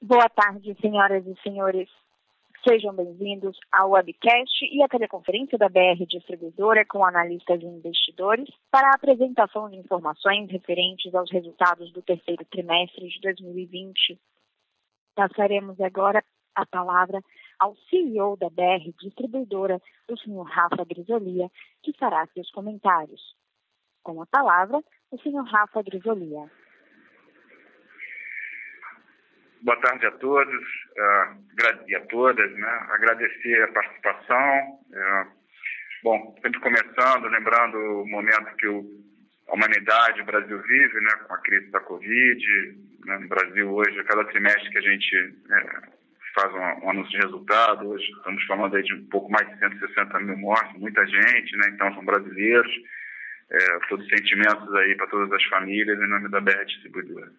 Boa tarde, senhoras e senhores. Sejam bem-vindos ao webcast e à teleconferência da BR Distribuidora com analistas e investidores para a apresentação de informações referentes aos resultados do terceiro trimestre de 2020. Passaremos agora a palavra ao CEO da BR Distribuidora, o senhor Rafa Grisolia, que fará seus comentários. Com a palavra, o senhor Rafa Grisolia. Boa tarde a todos e a todas, né? Agradecer a participação. Sempre começando, lembrando o momento que a humanidade, o Brasil vive, né, com a crise da Covid. Né, no Brasil hoje, a cada trimestre que a gente faz um anúncio de resultado, hoje estamos falando aí de um pouco mais de 160 mil mortes, muita gente, né? Então são brasileiros. Todos os sentimentos aí para todas as famílias em nome da BR Distribuidora.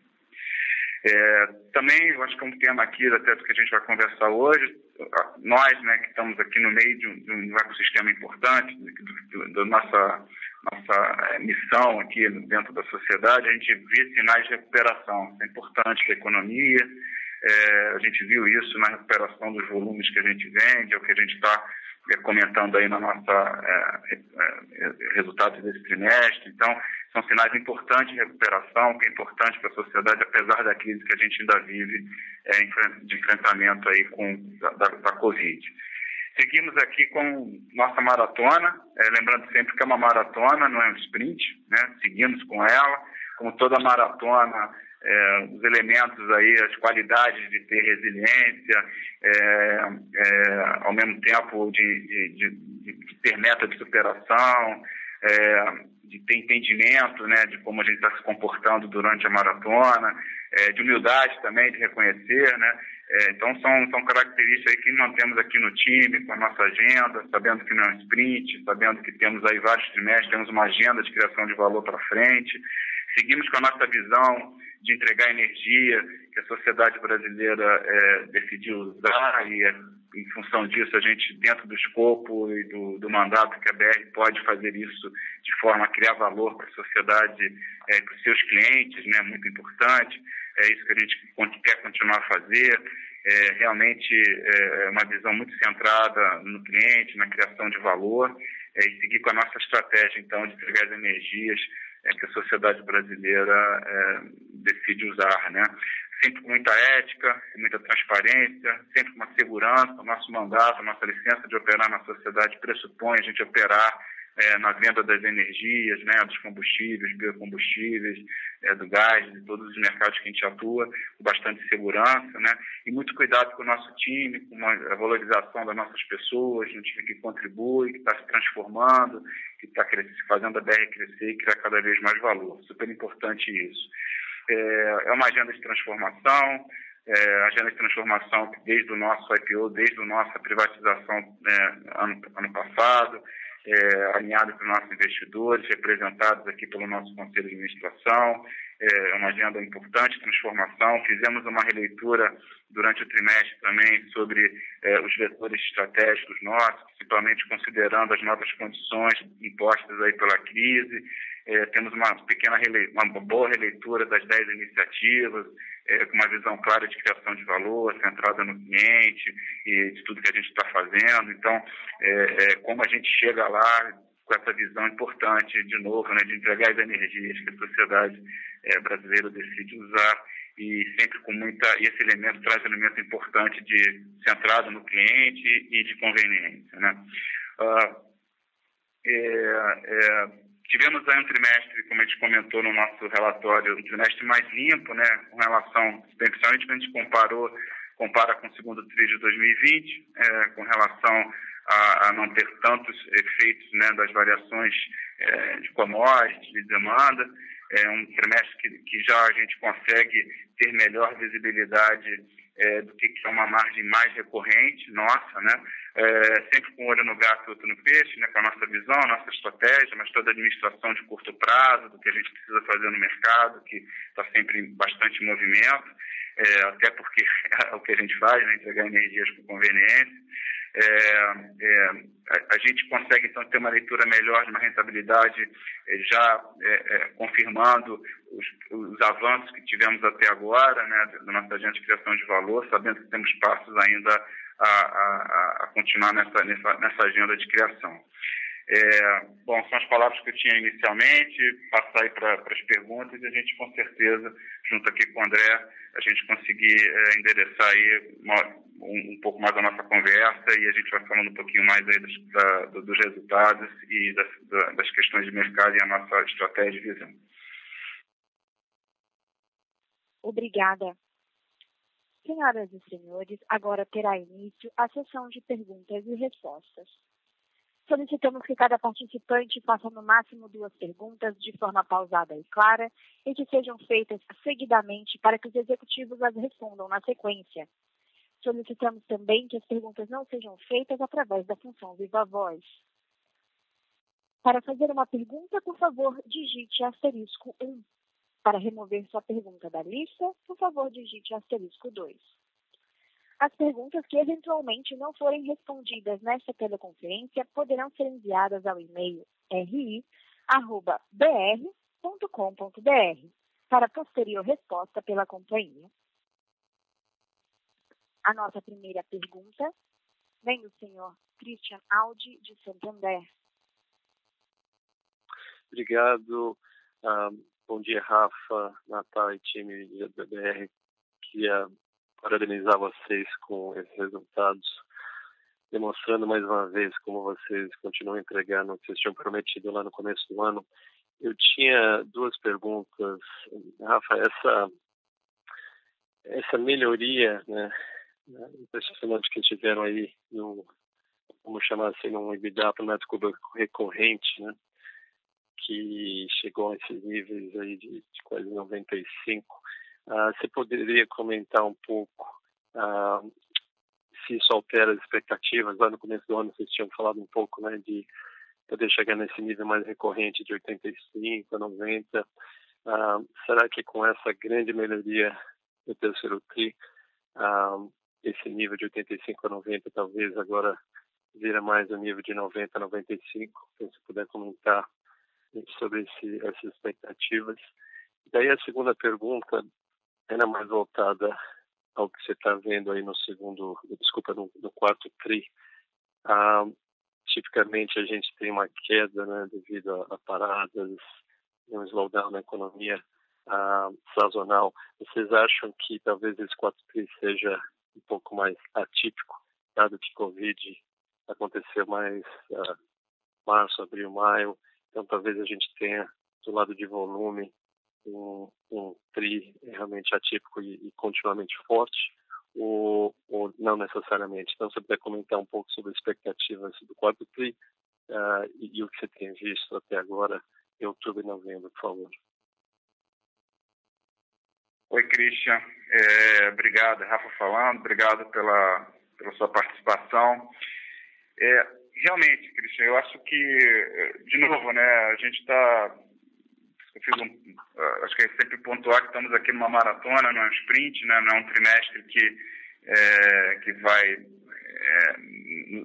Também, eu acho que é um tema aqui, até do que a gente vai conversar hoje, nós, né, que estamos aqui no meio de um ecossistema importante, da nossa missão aqui dentro da sociedade, a gente vê sinais de recuperação. Isso é importante para a economia, a gente viu isso na recuperação dos volumes que a gente vende, é o que a gente está comentando aí na nossa resultados desse trimestre. Então, são sinais importantes de recuperação, que é importante para a sociedade, apesar da crise que a gente ainda vive de enfrentamento aí da Covid. Seguimos aqui com nossa maratona, lembrando sempre que é uma maratona, não é um sprint, né? Seguimos com ela, como toda maratona, os elementos aí, as qualidades de ter resiliência, ao mesmo tempo de ter meta de superação, de ter entendimento, né, de como a gente está se comportando durante a maratona, de humildade também, de reconhecer, né? Então são características aí que mantemos aqui no time, com a nossa agenda, sabendo que não é um sprint, sabendo que temos aí vários trimestres, temos uma agenda de criação de valor para frente. Seguimos com a nossa visão de entregar energia que a sociedade brasileira decidiu usar e, em função disso, a gente, dentro do escopo e do mandato que a BR pode fazer isso de forma a criar valor para a sociedade, para os seus clientes, né, muito importante. É isso que a gente quer continuar a fazer. Realmente uma visão muito centrada no cliente, na criação de valor, e seguir com a nossa estratégia, então, de entregar as energias que a sociedade brasileira decide usar, né? Sempre com muita ética, muita transparência, sempre com uma segurança. O nosso mandato, a nossa licença de operar na sociedade pressupõe a gente operar na venda das energias, né, dos combustíveis, biocombustíveis, do gás, de todos os mercados que a gente atua, com bastante segurança, né, e muito cuidado com o nosso time, com a valorização das nossas pessoas, um time que contribui, que está se transformando, que está fazendo a BR crescer e criar cada vez mais valor. Super importante isso. É uma agenda de transformação, agenda de transformação que desde o nosso IPO, desde a nossa privatização ano passado, alinhado com os nossos investidores, representados aqui pelo nosso Conselho de Administração. É uma agenda importante de transformação. Fizemos uma releitura durante o trimestre também sobre os vetores estratégicos nossos, principalmente considerando as novas condições impostas aí pela crise. Temos uma boa releitura das 10 iniciativas, com uma visão clara de criação de valor, centrada no cliente e de tudo que a gente está fazendo. Então, como a gente chega lá com essa visão importante, de novo, né, de entregar as energias que a sociedade brasileira decide usar, e sempre com e esse elemento traz um elemento importante centrado no cliente e de conveniência, né? Tivemos aí um trimestre, como a gente comentou no nosso relatório, um trimestre mais limpo, né, com relação, principalmente quando a gente compara com o segundo trimestre de 2020, com relação a não ter tantos efeitos, né, das variações de commodities, de demanda. É um trimestre que já a gente consegue ter melhor visibilidade do que é uma margem mais recorrente nossa, né? Sempre com um olho no gato e outro no peixe, né? Com a nossa visão, a nossa estratégia, mas toda a administração de curto prazo, do que a gente precisa fazer no mercado, que está sempre em bastante movimento, até porque é o que a gente faz, né? Entregar energias com conveniência. A gente consegue, então, ter uma leitura melhor de uma rentabilidade, já confirmando os avanços que tivemos até agora, né, da nossa agenda de criação de valor, sabendo que temos passos ainda a continuar nessa agenda de criação. Bom, são as palavras que eu tinha inicialmente, passar aí para as perguntas e a gente, com certeza, junto aqui com o André, a gente conseguir endereçar aí um pouco mais a nossa conversa e a gente vai falando um pouquinho mais aí dos resultados e das questões de mercado e a nossa estratégia de visão. Obrigada. Senhoras e senhores, agora terá início a sessão de perguntas e respostas. Solicitamos que cada participante faça no máximo 2 perguntas de forma pausada e clara e que sejam feitas seguidamente para que os executivos as respondam na sequência. Solicitamos também que as perguntas não sejam feitas através da função Viva Voz. Para fazer uma pergunta, por favor, digite *1. Para remover sua pergunta da lista, por favor, digite *2. As perguntas que eventualmente não forem respondidas nesta teleconferência poderão ser enviadas ao e-mail ri@br.com.br para posterior resposta pela companhia. A nossa primeira pergunta vem do senhor Christian Audi, de Santander. Obrigado. Bom dia, Rafa, Natal e time da BR. Queria parabenizar vocês com esses resultados, demonstrando mais uma vez como vocês continuam entregando o que vocês tinham prometido lá no começo do ano. Eu tinha 2 perguntas. Rafa, essa melhoria, né, impressionante que tiveram aí vamos chamar assim, num EBITDA por metro cúbico recorrente, né, que chegou a esses níveis aí de quase 95. Você poderia comentar um pouco se isso altera as expectativas? Lá no começo do ano vocês tinham falado um pouco, né, de poder chegar nesse nível mais recorrente de 85 a 90. Será que com essa grande melhoria do terceiro TRI, esse nível de 85 a 90 talvez agora vira mais o nível de 90 a 95? Se você puder comentar sobre essas expectativas. Daí a segunda pergunta era mais voltada ao que você está vendo aí no quarto TRI. Tipicamente a gente tem uma queda, né, devido a paradas, um slowdown na economia sazonal. Vocês acham que talvez esse quarto TRI seja um pouco mais atípico, dado que Covid aconteceu mais março, abril, maio? Então talvez a gente tenha, do lado de volume, um TRI realmente atípico e continuamente forte, ou não necessariamente. Então, você puder comentar um pouco sobre as expectativas do quarto TRI e o que você tem visto até agora, em outubro e novembro, por favor. Oi, Christian. Obrigado, Rafa falando. Obrigado pela sua participação. Realmente, Christian, eu acho que, de novo, né, a gente está... acho que é sempre pontuar que estamos aqui numa maratona, não é um sprint, né? Não é um trimestre que vai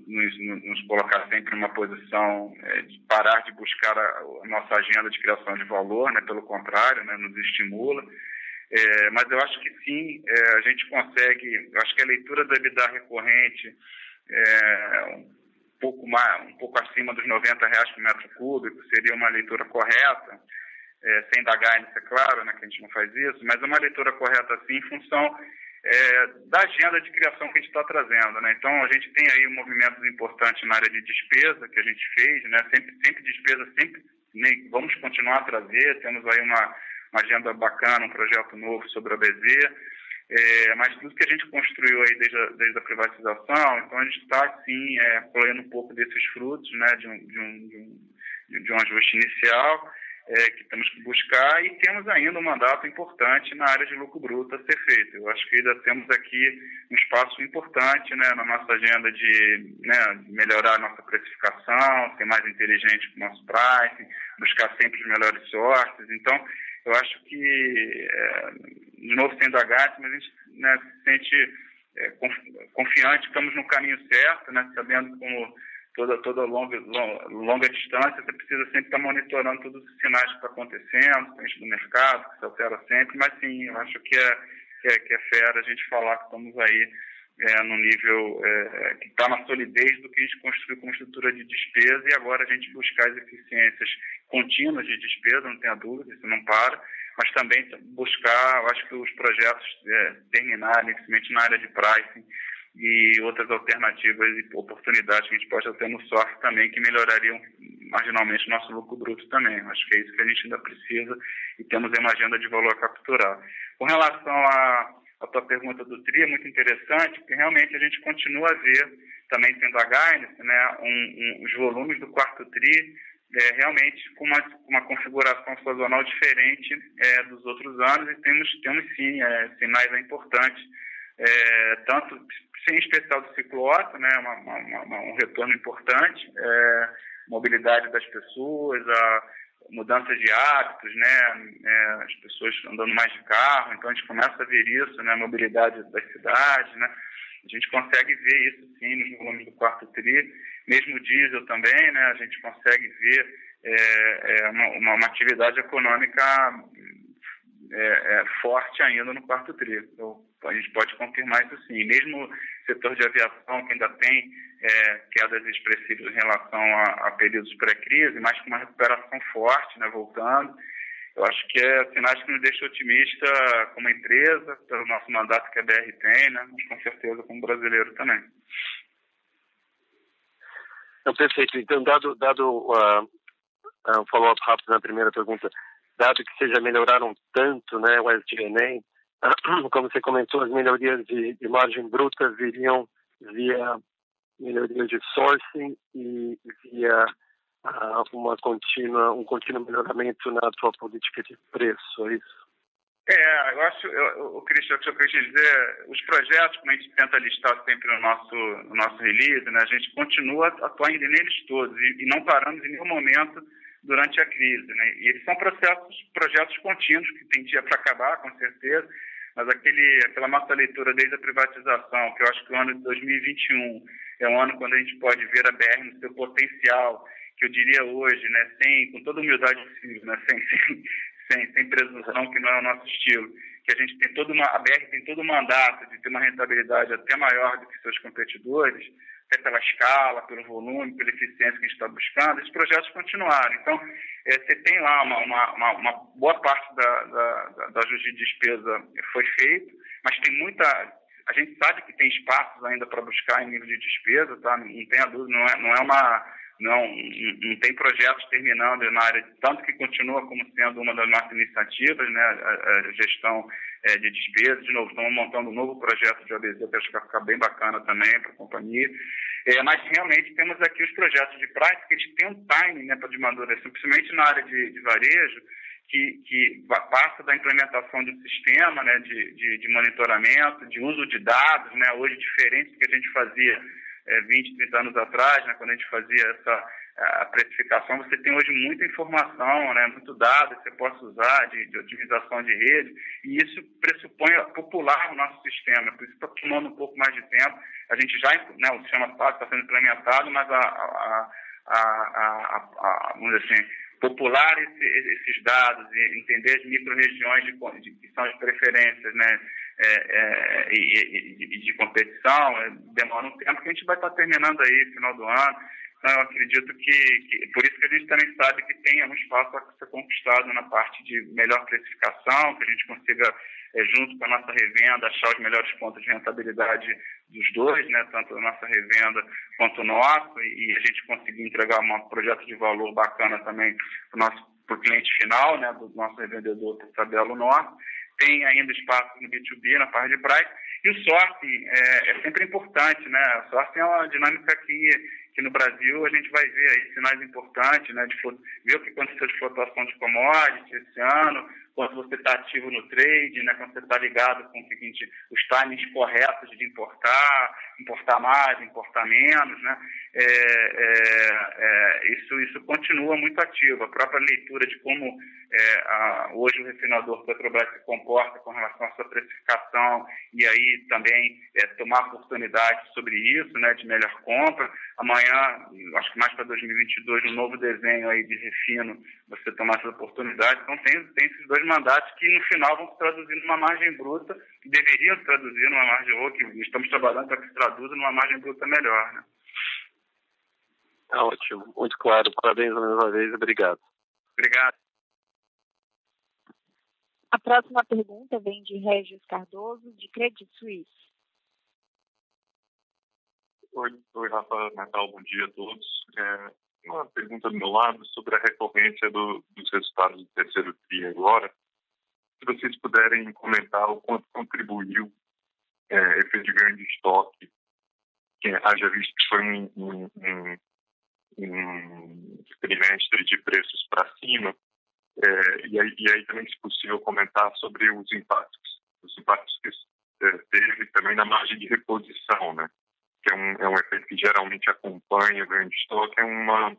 nos colocar sempre numa posição de parar de buscar a nossa agenda de criação de valor, né? Pelo contrário, né? Nos estimula. Mas eu acho que sim, a gente consegue, eu acho que a leitura do EBITDA recorrente um pouco acima dos R$90 por metro cúbico seria uma leitura correta, sem dar guidance, é claro, né, que a gente não faz isso, mas é uma leitura correta sim, em função da agenda de criação que a gente está trazendo, né? Então, a gente tem aí movimentos importantes na área de despesa que a gente fez, né? Sempre despesa, vamos continuar a trazer, temos aí uma agenda bacana, um projeto novo sobre a BZ, mas tudo que a gente construiu aí desde a privatização, então a gente está, sim, colhendo um pouco desses frutos, né, de um ajuste inicial, que temos que buscar, e temos ainda um mandato importante na área de lucro bruto a ser feito. Eu acho que ainda temos aqui um espaço importante, né, na nossa agenda de, né, melhorar a nossa precificação, ser mais inteligente com o nosso pricing, buscar sempre os melhores sortes. Então, eu acho que, de novo, sem dar gato, mas a gente, né, se sente confiante que estamos no caminho certo, né? Sabendo como toda longa distância, você precisa sempre estar monitorando todos os sinais que estão acontecendo, dentro do mercado, que se altera sempre, mas sim, eu acho que é fera a gente falar que estamos aí no nível que está na solidez do que a gente construiu como estrutura de despesa, e agora a gente buscar as eficiências contínuas de despesa, não tenha dúvida, isso não para, mas também buscar, eu acho que os projetos terminarem, principalmente na área de pricing, e outras alternativas e oportunidades que a gente pode ter no software também, que melhorariam marginalmente o nosso lucro bruto também. Acho que é isso que a gente ainda precisa e temos uma agenda de valor a capturar. Com relação à tua pergunta do TRI, é muito interessante, porque realmente a gente continua a ver, também tendo a guidance, né, os volumes do quarto TRI realmente com uma configuração sazonal diferente dos outros anos, e temos sim sinais importantes, tanto em especial do ciclo OTA, né, um retorno importante, mobilidade das pessoas, a mudança de hábitos, né, as pessoas andando mais de carro, então a gente começa a ver isso, né, a mobilidade das cidades, né, a gente consegue ver isso sim nos volumes do quarto TRI, mesmo o diesel também, né, a gente consegue ver uma atividade econômica forte ainda no quarto TRI. Então, a gente pode confirmar isso sim. Mesmo o setor de aviação, que ainda tem quedas expressivas em relação a períodos pré-crise, mas com uma recuperação forte, né, voltando. Eu acho que sinais que nos deixam otimista como empresa, pelo nosso mandato que a BR tem, né, mas com certeza como brasileiro também. Então, perfeito. Então, dado um follow-up rápido na primeira pergunta, dado que vocês já melhoraram tanto, né, o SG&A, como você comentou, as melhorias de margem bruta viriam via melhoria de sourcing e via um contínuo melhoramento na tua política de preço, é isso? Eu acho, Cristian, o que eu quis dizer, os projetos, como a gente tenta listar sempre no nosso release, né, a gente continua atuando neles todos e não paramos em nenhum momento durante a crise, né? E eles são projetos contínuos, que tem dia para acabar, com certeza, mas aquela nossa leitura desde a privatização, que eu acho que o ano de 2021 é um ano quando a gente pode ver a BR no seu potencial, que eu diria hoje, né, com toda humildade possível, né, sem presunção, que não é o nosso estilo, que a gente tem a BR tem todo o mandato de ter uma rentabilidade até maior do que seus competidores, até pela escala, pelo volume, pela eficiência que a gente está buscando, esses projetos continuaram. Então, você tem lá uma boa parte da ajuste de despesa foi feito, mas tem a gente sabe que tem espaços ainda para buscar em nível de despesa, tá? Não tenha dúvida, não tem projetos terminando na área, tanto que continua como sendo uma das nossas iniciativas, né, a gestão de despesas. De novo, estamos montando um novo projeto de OBZ, que acho que vai ficar bem bacana também para a companhia. Mas realmente temos aqui os projetos de prática, que eles têm um timing, né, de amadurecer, principalmente na área de varejo, que passa da implementação de um sistema, né, de monitoramento, de uso de dados, né, hoje diferente do que a gente fazia 20, 30 anos atrás, né, quando a gente fazia a precificação. Você tem hoje muita informação, né, muito dado que você possa usar de otimização de rede, e isso pressupõe popular o nosso sistema, por isso está tomando um pouco mais de tempo. A gente já, né, o sistema está sendo implementado, mas vamos dizer assim, popular esses dados e entender as micro-regiões que são as preferências, né, e de competição, demora um tempo, que a gente vai estar terminando aí no final do ano. Então, eu acredito que por isso que a gente também sabe que tem algum espaço a ser conquistado na parte de melhor precificação, que a gente consiga, junto com a nossa revenda, achar os melhores pontos de rentabilidade dos dois, né, tanto a nossa revenda quanto o nosso, e a gente conseguir entregar um projeto de valor bacana também para o cliente final, né, do nosso revendedor Tabelo Norte. Tem ainda espaço no B2B, na parte de price, e o sourcing é sempre importante, né? O sourcing é uma dinâmica que no Brasil a gente vai ver aí sinais importantes, né? De ver o que aconteceu de flutuação de commodities esse ano, quando você está ativo no trade, né? Quando você está ligado com os timings corretos de importar mais, importar menos, né? isso continua muito ativo. A própria leitura de como hoje o refinador Petrobras se comporta com relação à sua precificação e aí também tomar oportunidade sobre isso, né, de melhor compra. Amanhã, acho que mais para 2022, um novo desenho aí de refino, você tomar essa oportunidade. Então tem esses dois mandatos que no final vão se traduzir numa margem bruta, que deveriam se traduzir numa margem, ou que estamos trabalhando para que se traduza numa margem bruta melhor, né? Ótimo, muito claro. Parabéns mais uma vez, obrigado. Obrigado. A próxima pergunta vem de Regis Cardoso, de Credit Suisse. Oi, Rafa, Natal, bom dia a todos. Uma pergunta do meu lado sobre a recorrência dos resultados do terceiro TRI agora. Se vocês puderem comentar o quanto contribuiu efeito de ganho de estoque, que haja visto que foi um trimestre de preços para cima, e aí também, se possível, comentar sobre os impactos que teve também na margem de reposição, né? Que é um efeito que geralmente acompanha o ganho de estoque, é uma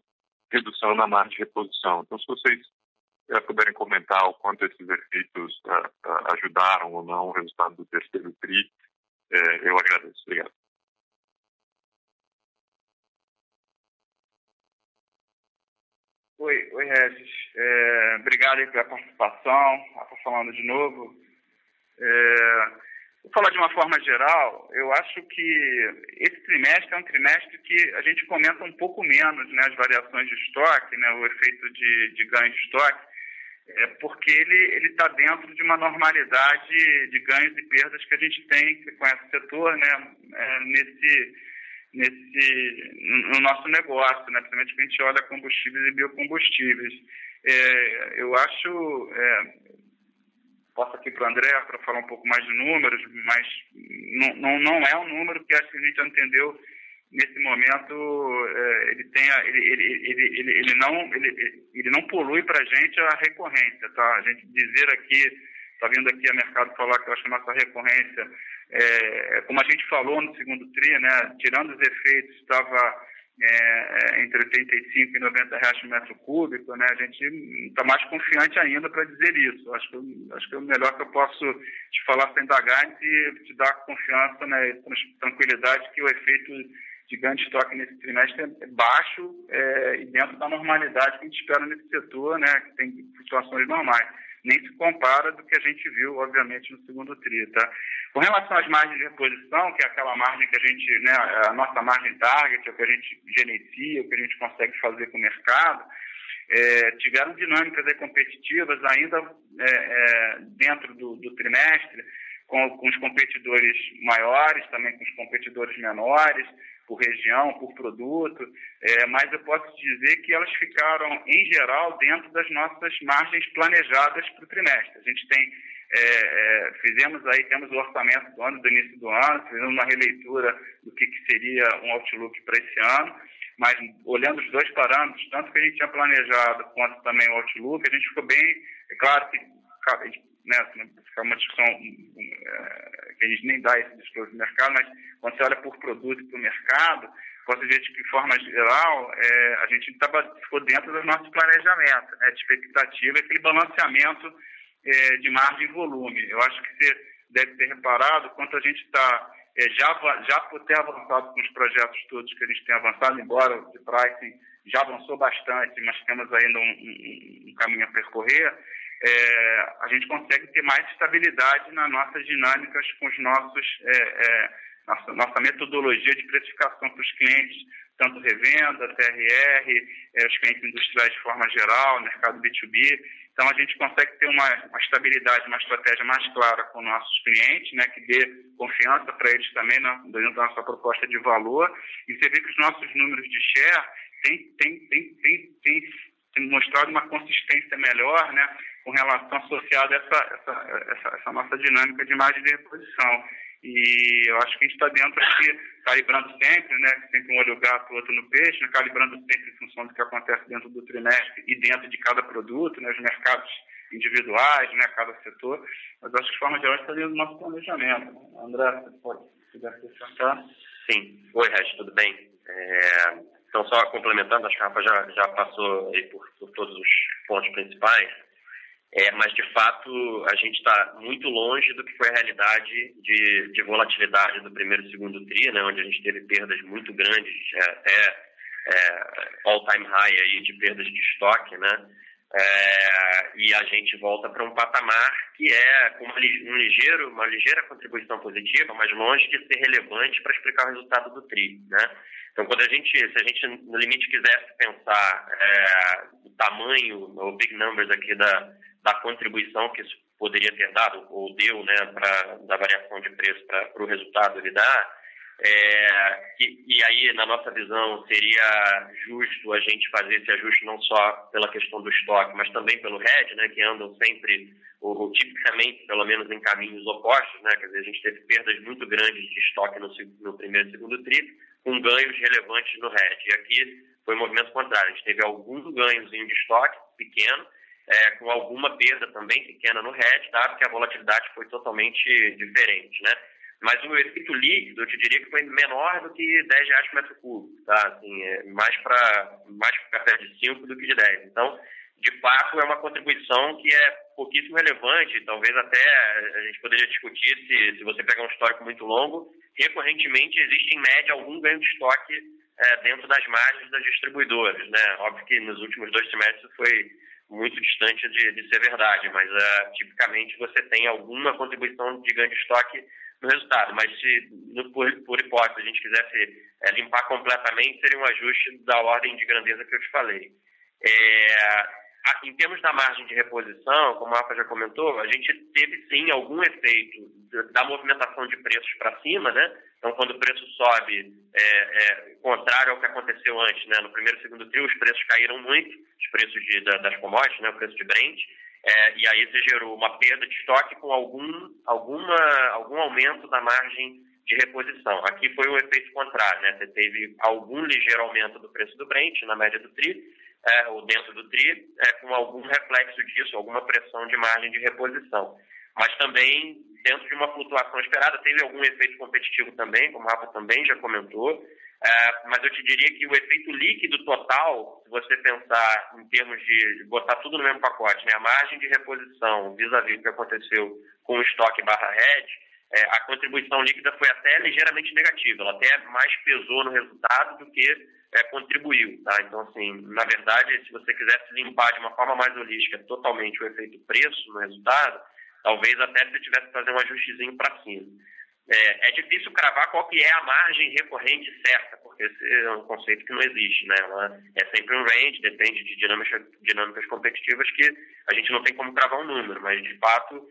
redução na margem de reposição. Então, se vocês puderem comentar o quanto esses efeitos ajudaram ou não o resultado do terceiro TRI, eu agradeço. Obrigado. Oi, Regis. Obrigado aí pela participação. Estou falando de novo. Vou falar de uma forma geral. Eu acho que esse trimestre é um trimestre que a gente comenta um pouco menos, né, as variações de estoque, né, o efeito de ganho de estoque, porque ele está dentro de uma normalidade de ganhos e perdas que a gente tem, que conhece o setor, né, no nosso negócio, né? Principalmente quando a gente olha combustíveis e biocombustíveis. Eu acho, passo aqui para o André para falar um pouco mais de números, mas não é um número que acho que a gente entendeu nesse momento. Ele não polui para a gente a recorrência, tá? A gente dizer aqui, está vindo aqui a mercado falar que eu acho que a nossa recorrência, como a gente falou no segundo TRI, né, tirando os efeitos, estava entre 85 e 90 reais por metro cúbico, né, a gente está mais confiante ainda para dizer isso. Acho que é o melhor que eu posso te falar sem indagar e te dar confiança, né, e tranquilidade que o efeito de ganho de estoque nesse trimestre é baixo e dentro da normalidade que a gente espera nesse setor, né, que tem situações normais. Nem se compara do que a gente viu, obviamente, no segundo TRI, tá? Com relação às margens de reposição, que é aquela margem que a gente, né, a nossa margem target, é o que a gente gerencia, o que a gente consegue fazer com o mercado, tiveram dinâmicas competitivas ainda dentro do trimestre, com os competidores maiores, também com os competidores menores, por região, por produto, mas eu posso dizer que elas ficaram, em geral, dentro das nossas margens planejadas para o trimestre. A gente tem, temos o orçamento do ano, do início do ano, fizemos uma releitura do que seria um outlook para esse ano, mas olhando os dois parâmetros, tanto que a gente tinha planejado quanto também o outlook, a gente ficou bem, é claro que fica uma discussão que a gente nem dá esse discurso do mercado, mas quando você olha por produto e por mercado, posso dizer que, de forma geral, a gente ficou dentro do nosso planejamento, né, de expectativa, aquele balanceamento de margem e volume. Eu acho que você deve ter reparado quanto a gente está, já por ter avançado com os projetos todos que a gente tem avançado, embora o de pricing já avançou bastante, mas temos ainda um caminho a percorrer, a gente consegue ter mais estabilidade nas nossas dinâmicas com os nossa metodologia de precificação para os clientes, tanto revenda, TRR, os clientes industriais de forma geral, mercado B2B. Então, a gente consegue ter uma estabilidade, uma estratégia mais clara com nossos clientes, né, que dê confiança para eles também dentro da nossa proposta de valor. E você vê que os nossos números de share têm mostrado uma consistência melhor, né, com relação associada a essa nossa dinâmica de margem de reposição. E eu acho que a gente está dentro aqui, calibrando sempre, né? Sempre um olho gato, outro no peixe, né, calibrando sempre em função do que acontece dentro do trimestre e dentro de cada produto, né, os mercados individuais, né, cada setor. Mas acho que, de forma geral, está dentro do nosso planejamento. André, você pode acrescentar? Sim. Oi, Regis, tudo bem? Então, só complementando, acho que a Rafa já passou aí por todos os pontos principais, mas, de fato, a gente está muito longe do que foi a realidade de volatilidade do primeiro e segundo TRI, né, onde a gente teve perdas muito grandes, até all-time high aí de perdas de estoque, né? E a gente volta para um patamar que é com uma ligeira contribuição positiva, mas longe de ser relevante para explicar o resultado do TRI, né? Então, se a gente no limite quisesse pensar o tamanho, ou big numbers aqui da contribuição que isso poderia ter dado, ou deu, né, da variação de preço para o resultado ele dá, e aí, na nossa visão, seria justo a gente fazer esse ajuste não só pela questão do estoque, mas também pelo hedge, né, que andam sempre, ou tipicamente, pelo menos em caminhos opostos, né, quer dizer, a gente teve perdas muito grandes de estoque no primeiro e segundo TRI, com ganhos relevantes no hedge. E aqui foi um movimento contrário, a gente teve algum ganhozinho de estoque pequeno, com alguma perda também pequena no hedge, dado que a volatilidade foi totalmente diferente, né? Mas o efeito líquido, eu te diria que foi menor do que R$10 por metro cúbico, tá? Assim, mais para perto de 5 do que de 10. Então, de fato, é uma contribuição que é pouquíssimo relevante. Talvez até a gente poderia discutir se você pegar um histórico muito longo, recorrentemente existe, em média, algum ganho de estoque dentro das margens das distribuidoras, né? Óbvio que nos últimos 2 trimestres foi muito distante de ser verdade, mas tipicamente você tem alguma contribuição de ganho de estoque no resultado, mas se por hipótese a gente quisesse limpar completamente, seria um ajuste da ordem de grandeza que eu te falei. Em termos da margem de reposição, como a Rafa já comentou, a gente teve sim algum efeito da movimentação de preços para cima, né? Então, quando o preço sobe, contrário ao que aconteceu antes, né? No primeiro e segundo TRI, os preços caíram muito, os preços das commodities, né? O preço de Brent, e aí você gerou uma perda de estoque com algum aumento da margem de reposição. Aqui foi o efeito contrário, né? Você teve algum ligeiro aumento do preço do Brent, na média do TRI, ou dentro do TRI, com algum reflexo disso, alguma pressão de margem de reposição. Mas também, dentro de uma flutuação esperada, teve algum efeito competitivo também, como a Rafa também já comentou, mas eu te diria que o efeito líquido total, se você pensar em termos de botar tudo no mesmo pacote, né, a margem de reposição vis-à-vis o que aconteceu com o estoque /hedge, a contribuição líquida foi até ligeiramente negativa, ela até mais pesou no resultado do que contribuiu, tá? Então, assim, na verdade, se você quisesse limpar de uma forma mais holística totalmente o efeito preço no resultado, talvez até você tivesse que fazer um ajustezinho para cima. É difícil cravar qual que é a margem recorrente certa, porque esse é um conceito que não existe, né? Ela é sempre um range, depende de dinâmicas competitivas que a gente não tem como cravar um número, mas de fato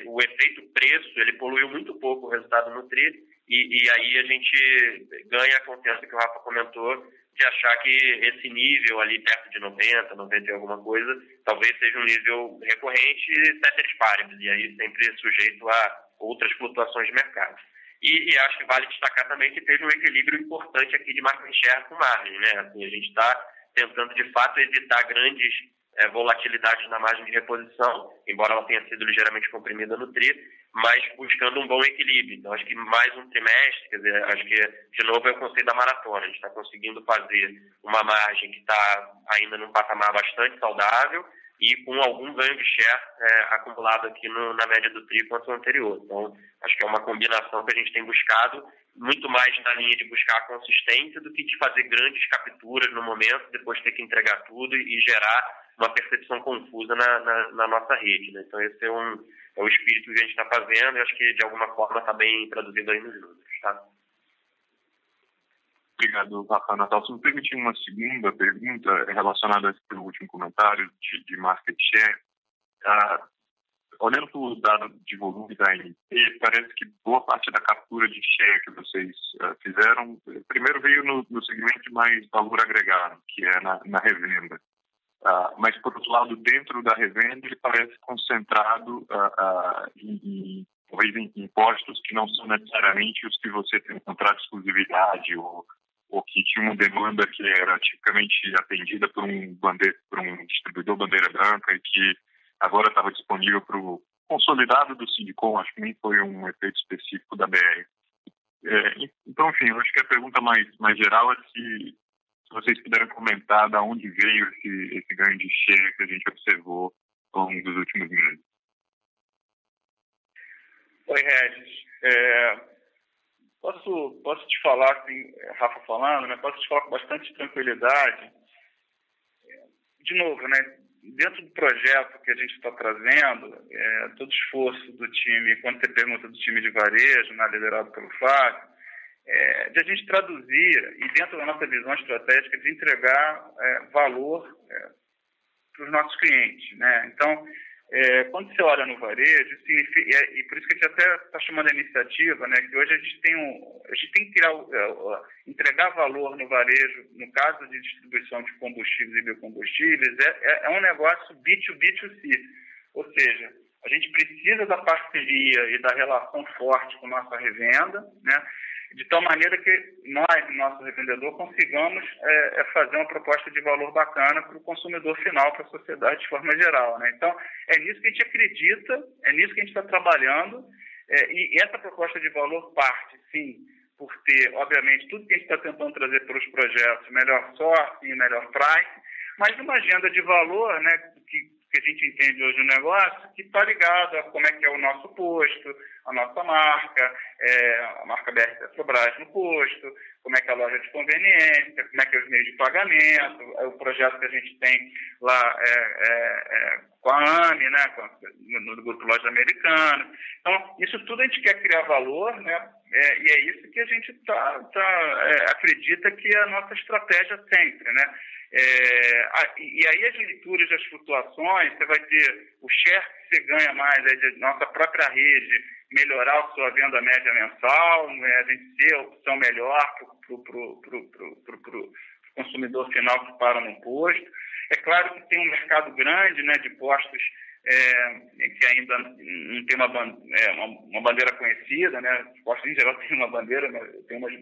o efeito preço ele poluiu muito pouco o resultado no TRI e aí a gente ganha a confiança que o Rafa comentou de achar que esse nível ali perto de 90 e alguma coisa, talvez seja um nível recorrente ceteris paribus, e aí sempre sujeito a outras flutuações de mercado. E acho que vale destacar também que teve um equilíbrio importante aqui de market share com margem, né? Assim, a gente está tentando, de fato, evitar grandes volatilidades na margem de reposição, embora ela tenha sido ligeiramente comprimida no TRI, mas buscando um bom equilíbrio. Então, acho que mais um trimestre, quer dizer, acho que, de novo, é o conceito da maratona. A gente está conseguindo fazer uma margem que está ainda num patamar bastante saudável e com algum ganho de share acumulado aqui na média do TRI quanto ao anterior. Então, acho que é uma combinação que a gente tem buscado, muito mais na linha de buscar a consistência do que de fazer grandes capturas no momento, depois ter que entregar tudo e gerar uma percepção confusa na nossa rede, né? Então, esse é o espírito que a gente está fazendo e acho que, de alguma forma, está bem traduzido aí nos números, tá? Obrigado, Rafa. Natal, se me permitir uma segunda pergunta relacionada ao último comentário de market share. Olhando para o dado de volume da ANP, parece que boa parte da captura de share que vocês fizeram, primeiro veio no segmento de mais valor agregado, que é na revenda. Mas, por outro lado, dentro da revenda, ele parece concentrado em impostos que não são necessariamente os que você tem um contrato de exclusividade ou que tinha uma demanda que era tipicamente atendida por um distribuidor bandeira branca e que agora estava disponível para o consolidado do Sindicom, acho que nem foi um efeito específico da BR. Então, enfim, eu acho que a pergunta mais geral é se vocês puderem comentar de onde veio esse ganho de share que a gente observou ao longo dos últimos meses. Oi, Regis. Posso te falar, assim, Rafa falando, né? Posso te falar com bastante tranquilidade. De novo, né? Dentro do projeto que a gente está trazendo, todo esforço do time, quando você pergunta do time de varejo, né, liderado pelo Flávio, de a gente traduzir e dentro da nossa visão estratégica de entregar valor para os nossos clientes, né? Então, quando você olha no varejo, significa, e por isso que a gente até está chamando a iniciativa, né, que hoje a gente tem que entregar valor no varejo, no caso de distribuição de combustíveis e biocombustíveis, é um negócio B2B2C, ou seja, a gente precisa da parceria e da relação forte com nossa revenda, né, de tal maneira que nós, nosso revendedor, consigamos fazer uma proposta de valor bacana para o consumidor final, para a sociedade de forma geral, né? Então, é nisso que a gente acredita, é nisso que a gente está trabalhando, e essa proposta de valor parte, sim, por ter, obviamente, tudo que a gente está tentando trazer para os projetos, melhor sourcing, melhor price, mas uma agenda de valor, né, que a gente entende hoje no negócio, que está ligado a como é que é o nosso posto, a nossa marca, a marca BR Petrobras no posto, como é que é a loja de conveniência, como é que é os meios de pagamento, o projeto que a gente tem lá com a AME, né, no Grupo Loja Americana. Então, isso tudo a gente quer criar valor, né, e é isso que a gente acredita que é a nossa estratégia sempre, né. E aí as leituras das flutuações, você vai ter o share que você ganha mais de nossa própria rede, melhorar a sua venda média mensal, né, a gente ter a opção melhor para o consumidor final que para no posto. É claro que tem um mercado grande, né, de postos que ainda não tem uma bandeira conhecida, né? Os postos em geral têm uma bandeira, né? Tem umas,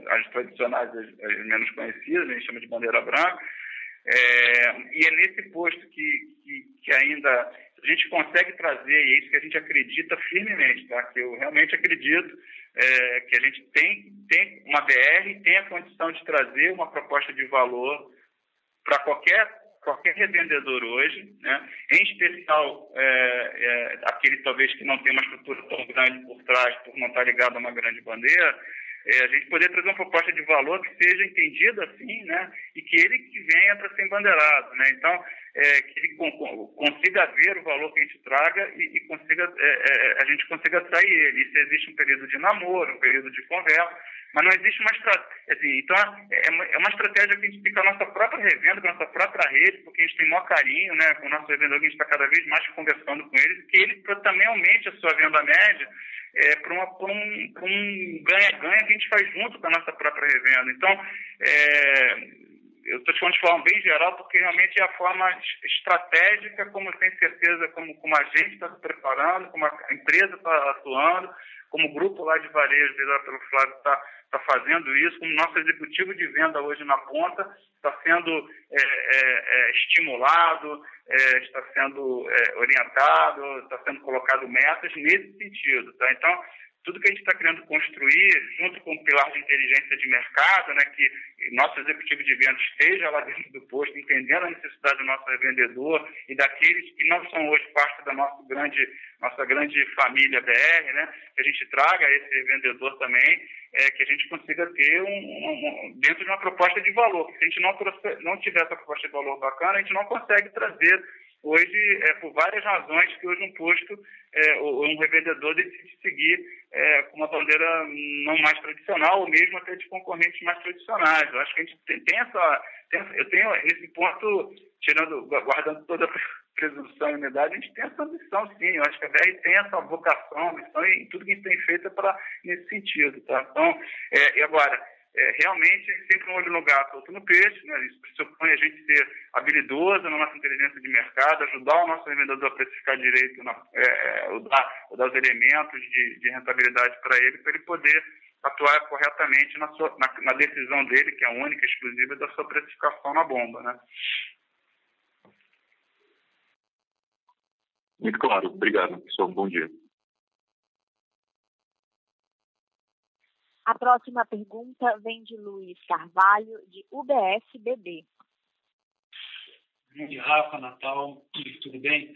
as tradicionais, as menos conhecidas, a gente chama de bandeira branca. E é nesse posto que ainda a gente consegue trazer, e é isso que a gente acredita firmemente, tá? Que eu realmente acredito que a gente tem uma BR e tem a condição de trazer uma proposta de valor para qualquer revendedor hoje, né? Em especial aquele talvez que não tem uma estrutura tão grande por trás, por não estar ligado a uma grande bandeira, a gente poder trazer uma proposta de valor que seja entendida assim, né? E que ele que venha para ser embandeirado, né? Então, que ele consiga ver o valor que a gente traga e consiga, a gente consiga atrair ele. Isso existe um período de namoro, um período de conversa, mas não existe uma estratégia. Assim, então, é uma estratégia que a gente tem com a nossa própria revenda, com a nossa própria rede, porque a gente tem o maior carinho, né, com o nosso revendedor, que a gente está cada vez mais conversando com eles, que ele também aumente a sua venda média para um ganha-ganha que a gente faz junto com a nossa própria revenda. Então, eu estou te falando de forma bem geral, porque realmente é a forma estratégica, como eu tenho certeza, como a gente está se preparando, como a empresa está atuando, como o grupo lá de varejo, liderado pelo Flávio, está fazendo isso, como nosso executivo de venda hoje na ponta está sendo estimulado, está sendo orientado, está sendo colocado metas nesse sentido, tá? Então, tudo que a gente está querendo construir, junto com o pilar de inteligência de mercado, né, que nosso executivo de vendas esteja lá dentro do posto, entendendo a necessidade do nosso revendedor e daqueles que não são hoje parte da nossa grande família BR, né, que a gente traga esse revendedor também, que a gente consiga ter dentro de uma proposta de valor. Porque se a gente não tiver essa proposta de valor bacana, a gente não consegue trazer hoje, por várias razões, que hoje um posto ou um revendedor decide seguir com uma bandeira não mais tradicional, ou mesmo até de concorrentes mais tradicionais. Eu acho que a gente eu tenho nesse ponto, guardando toda a presunção e unidade, a gente tem essa ambição, sim. Eu acho que a BR tem essa vocação, ambição, e tudo que a gente tem feito é nesse sentido, tá? Então, e agora, realmente, sempre um olho no gato, outro no peixe, né? Isso pressupõe a gente ser habilidoso na nossa inteligência de mercado, ajudar o nosso revendedor a precificar direito, dar os elementos de rentabilidade para ele poder atuar corretamente na decisão dele, que é única e exclusiva, da sua precificação na bomba, né? Muito claro. Obrigado, pessoal. Bom dia. A próxima pergunta vem de Luiz Carvalho, de UBS BB. Bom dia, Rafa, Natal, tudo bem?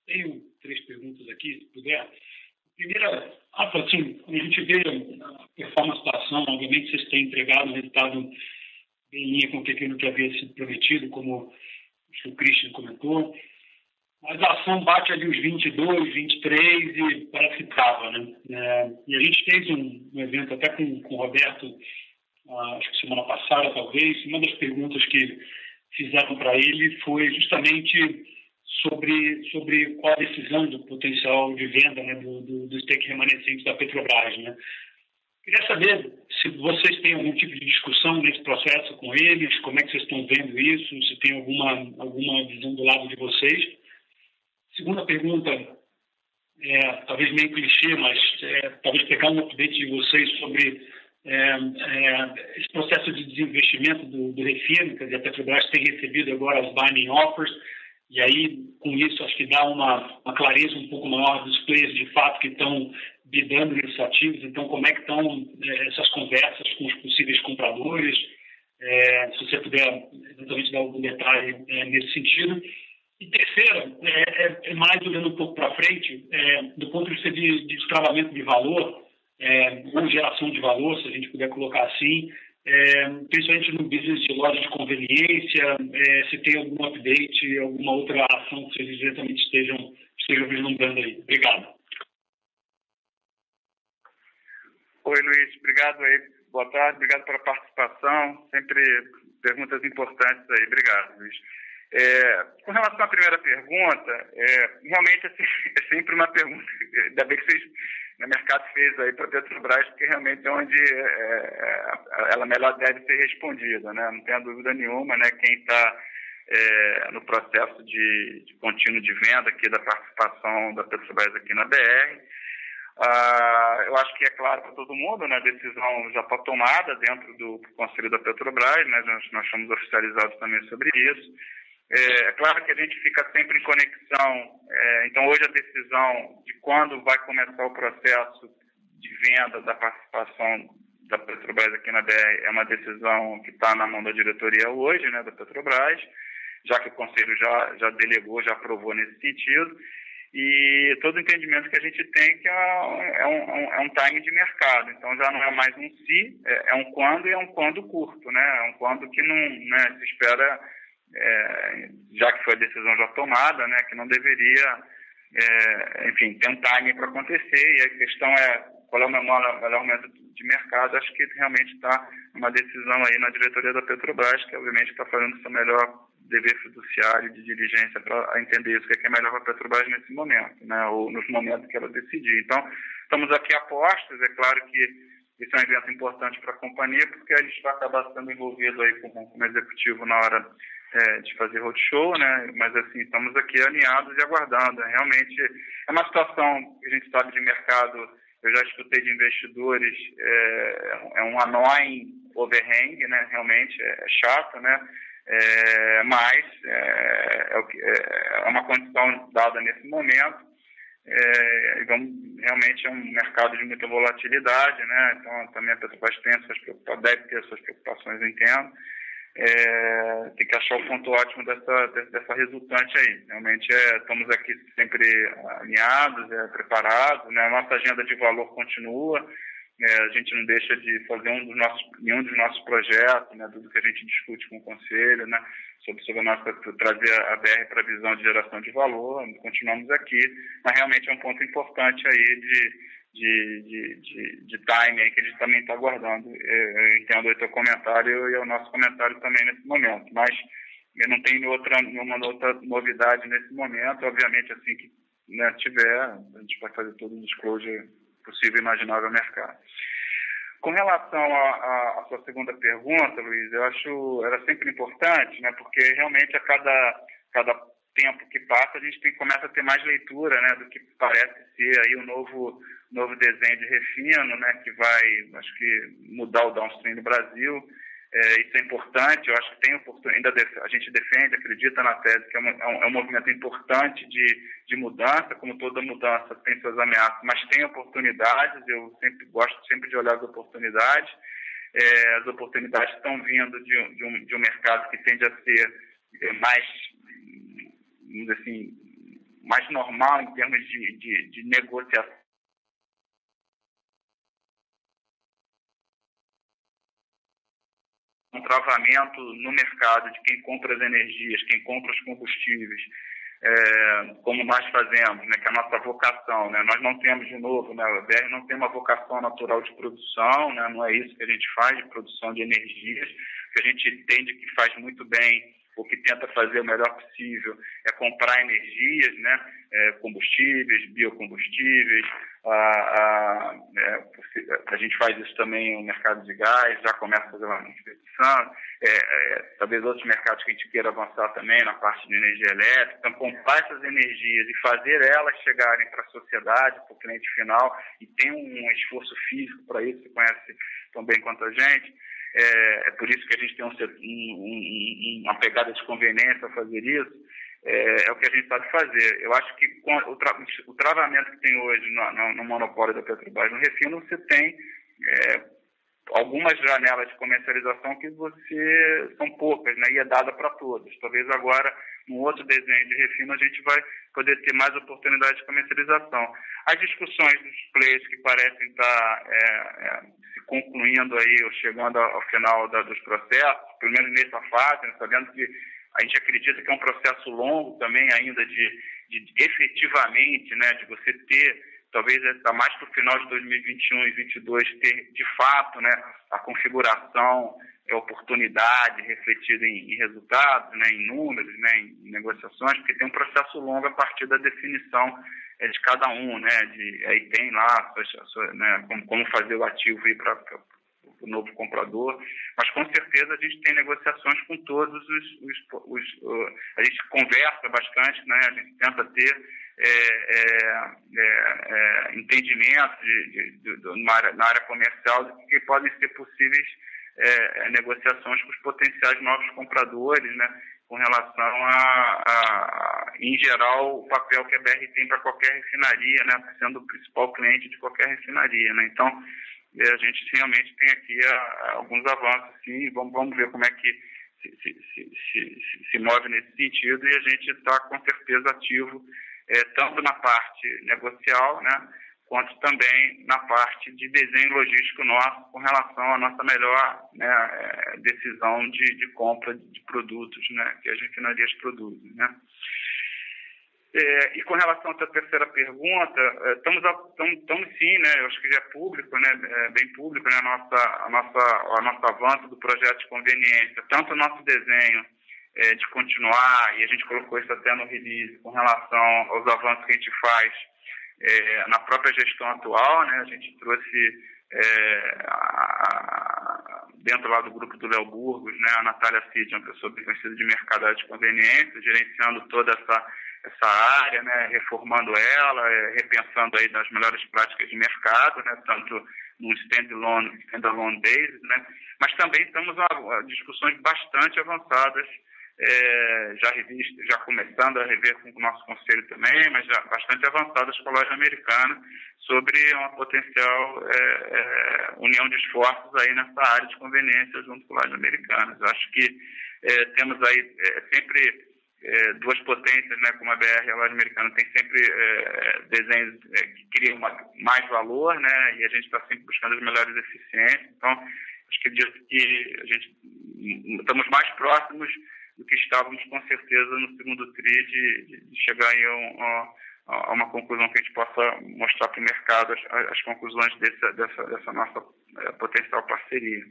Tenho 3 perguntas aqui, se puder. Primeira, Rafa, assim, a gente vê a performance da ação, obviamente vocês têm entregado um resultado bem em linha com aquilo que havia sido prometido, como o Christian comentou, mas a ação bate ali os 22, 23 e parece que estava, né? E a gente fez um evento até com o Roberto, acho que semana passada, talvez. Uma das perguntas que fizeram para ele foi justamente sobre qual a decisão do potencial de venda, né, do stake remanescente da Petrobras, né? Queria saber se vocês têm algum tipo de discussão nesse processo com eles, como é que vocês estão vendo isso, se tem alguma visão do lado de vocês. Segunda pergunta, talvez meio clichê, mas talvez pegar um update de vocês sobre esse processo de desinvestimento do refino, quer dizer, a Petrobras tem recebido agora as binding offers, e aí, com isso, acho que dá uma clareza um pouco maior dos players de fato que estão bidando nesses ativos. Então, como é que estão essas conversas com os possíveis compradores? Se você puder, eventualmente, dar algum detalhe nesse sentido. E terceira, mais olhando um pouco para frente, do ponto de vista de destravamento de valor, ou geração de valor, se a gente puder colocar assim, principalmente no business de loja de conveniência, se tem algum update, alguma outra ação que vocês exatamente estejam vislumbrando aí. Obrigado. Oi, Luiz. Obrigado aí. Boa tarde. Obrigado pela participação. Sempre perguntas importantes aí. Obrigado, Luiz. Com relação à primeira pergunta, realmente é sempre uma pergunta, ainda bem que vocês, no mercado, fez aí para a Petrobras, porque realmente é onde ela melhor deve ser respondida, né? Não tenha dúvida nenhuma, né? Quem está no processo de contínuo de venda aqui da participação da Petrobras aqui na BR, eu acho que é claro para todo mundo, né? A decisão já está tomada dentro do Conselho da Petrobras, né? Nós somos oficializados também sobre isso. É claro que a gente fica sempre em conexão. Então, hoje a decisão de quando vai começar o processo de venda da participação da Petrobras aqui na BR é uma decisão que está na mão da diretoria hoje, né, da Petrobras, já que o Conselho já delegou, já aprovou nesse sentido. E todo o entendimento que a gente tem que é um time de mercado. Então, já não é mais um se, é um quando, e é um quando curto, né? É um quando que não, né, se espera... já que foi a decisão já tomada, né, que não deveria, enfim, ter um timing para acontecer, e a questão é qual é o melhor momento de mercado. Acho que realmente está uma decisão aí na diretoria da Petrobras, que obviamente está fazendo o seu melhor dever fiduciário de diligência para entender isso, o que é melhor para a Petrobras nesse momento, né, ou nos momentos que ela decidir. Então, estamos aqui a postos. É claro que esse é um evento importante para a companhia, porque a gente vai acabar sendo envolvido aí como executivo na hora de fazer roadshow, né? Mas assim, estamos aqui alinhados e aguardando. Realmente é uma situação que a gente sabe de mercado. Eu já escutei de investidores, é um annoying overhang, né? Realmente é chato, né? Mas é uma condição dada nesse momento. Realmente é um mercado de muita volatilidade, né? Então também a Petrobras deve ter suas preocupações, entendo. Tem que achar o ponto ótimo dessa resultante aí. Realmente estamos aqui sempre alinhados, preparados, né? A nossa agenda de valor continua. A gente não deixa de fazer nenhum dos nossos projetos, né? Tudo que a gente discute com o Conselho, né? Sobre a nossa, trazer a BR para a visão de geração de valor. Continuamos aqui, mas realmente é um ponto importante aí de time aí que a gente também está aguardando. Eu entendo o teu comentário e o nosso comentário também nesse momento, mas eu não tenho nenhuma outra novidade nesse momento. Obviamente, assim que, né, tiver, a gente vai fazer todo o disclosure possível e imaginável ao mercado. Com relação à sua segunda pergunta, Luiz, eu acho ela sempre importante, né, porque realmente a cada tempo que passa a gente começa a ter mais leitura, né, do que parece ser aí o novo desenho de refino, né, que vai, acho que, mudar o downstream do Brasil. Isso é importante, eu acho que tem oportunidade, a gente defende, acredita na tese que é um movimento importante de mudança, como toda mudança tem suas ameaças, mas tem oportunidades, eu gosto sempre de olhar as oportunidades. As oportunidades estão vindo de um mercado que tende a ser mais, vamos dizer assim, mais normal em termos de negociação. Um travamento no mercado de quem compra as energias, quem compra os combustíveis, como nós fazemos, né, que é a nossa vocação, né? Nós não temos, de novo, né, a BR não tem uma vocação natural de produção, né? Não é isso que a gente faz, de produção de energias. O que a gente entende que faz muito bem, o que tenta fazer o melhor possível, é comprar energias, né? Combustíveis, biocombustíveis. A gente faz isso também no mercado de gás, já começa a fazer uma inspeção. Talvez outros mercados que a gente queira avançar também na parte de energia elétrica. Então, comprar essas energias e fazer elas chegarem para a sociedade, para o cliente final, e tem um esforço físico para isso, você conhece tão bem quanto a gente. É por isso que a gente tem uma pegada de conveniência a fazer isso. É o que a gente sabe fazer. Eu acho que com o travamento que tem hoje no monopólio da Petrobras no refino, você tem algumas janelas de comercialização que são poucas, né, e é dada para todos. Talvez agora, num outro desenho de refino, a gente vai poder ter mais oportunidade de comercialização. As discussões dos players que parecem estar se concluindo aí, ou chegando ao final dos processos, pelo menos nessa fase, né, sabendo que a gente acredita que é um processo longo também ainda de efetivamente, né, de você ter, talvez mais para o final de 2021 e 2022, ter de fato, né, a configuração, a oportunidade refletida em resultados, né, em números, né, em negociações, porque tem um processo longo a partir da definição de cada um, né, aí tem lá né, como fazer o ativo ir para o novo comprador, mas com certeza a gente tem negociações com todos a gente conversa bastante, né, a gente tenta ter entendimento na área comercial de que podem ser possíveis negociações com os potenciais novos compradores, né, com relação em geral, o papel que a BR tem para qualquer refinaria, né, sendo o principal cliente de qualquer refinaria, né. Então, a gente realmente tem aqui alguns avanços, sim, vamos ver como é que se move nesse sentido, e a gente está com certeza ativo, tanto na parte negocial, né, quanto também na parte de desenho logístico nosso, com relação à nossa melhor, né, decisão de compra de produtos, né, que as refinarias produzem, né. E com relação à tua terceira pergunta, estamos sim, né, eu acho que já é público, né, bem público, né, a nosso avanço do projeto de conveniência, tanto o nosso desenho de continuar, e a gente colocou isso até no release, com relação aos avanços que a gente faz na própria gestão atual, né, a gente trouxe dentro lá do grupo do Léo Burgos, né, a Natália Cid, uma pessoa bem conhecida de mercado de conveniência, gerenciando toda essa área, né, reformando ela, repensando aí das melhores práticas de mercado, né, tanto no standalone basis, né, mas também estamos a discussões bastante avançadas, já começando a rever com o nosso conselho também, mas já bastante avançadas com a loja americana, sobre uma potencial união de esforços aí nessa área de conveniência junto com a loja americana. Eu acho que temos aí sempre duas potências, né, como a BR e a loja americana, tem sempre desenhos que criam mais valor, né, e a gente está sempre buscando as melhores eficiências. Então, acho que a gente estamos mais próximos do que estávamos, com certeza, no segundo TRI, de chegar aí a uma conclusão que a gente possa mostrar para o mercado as conclusões dessa nossa potencial parceria.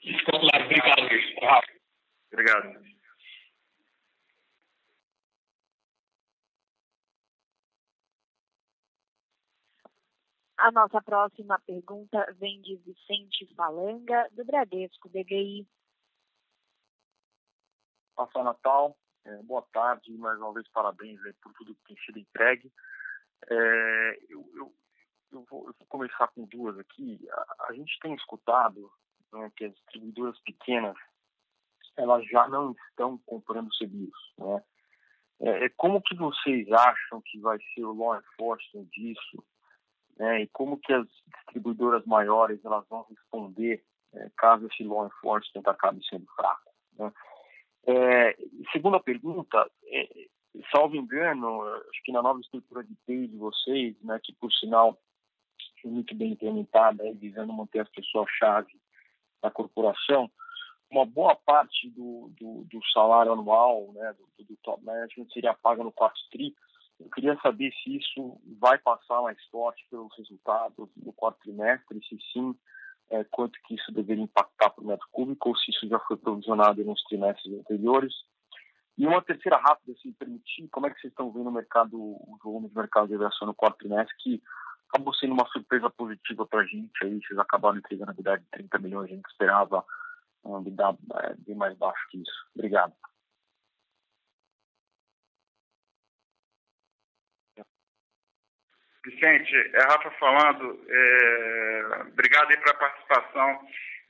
Ficou claro. Obrigado, Luiz. Obrigado. A nossa próxima pergunta vem de Vicente Falanga, do Bradesco BBI. Passar Natal, boa tarde, mais uma vez parabéns por tudo que tem sido entregue. Eu vou começar com duas aqui. A gente tem escutado né, que as distribuidoras pequenas elas já não estão comprando CBIOS, né? Como que vocês acham que vai ser o law enforcement disso, né? E como que as distribuidoras maiores elas vão responder caso esse law enforcement acabe sendo fraco, né? Segunda pergunta, salvo engano, acho que na nova estrutura de TI de vocês, né, que por sinal foi muito bem implementada, visando manter as pessoas-chave da corporação, uma boa parte do salário anual, né, do top management seria paga no quarto tri. Eu queria saber se isso vai passar mais forte pelos resultados do quarto trimestre, se sim, quanto que isso deveria impactar para o método público, ou se isso já foi provisionado nos trimestres anteriores. E uma terceira rápida, se me permitir, como é que vocês estão vendo o volume de mercado de aviação no quarto trimestre, que acabou sendo uma surpresa positiva para a gente, aí vocês acabaram entregando a verdade de 30 milhões, a gente esperava bem mais baixo que isso. Obrigado. Vicente, Rafa falando, obrigado aí pela participação.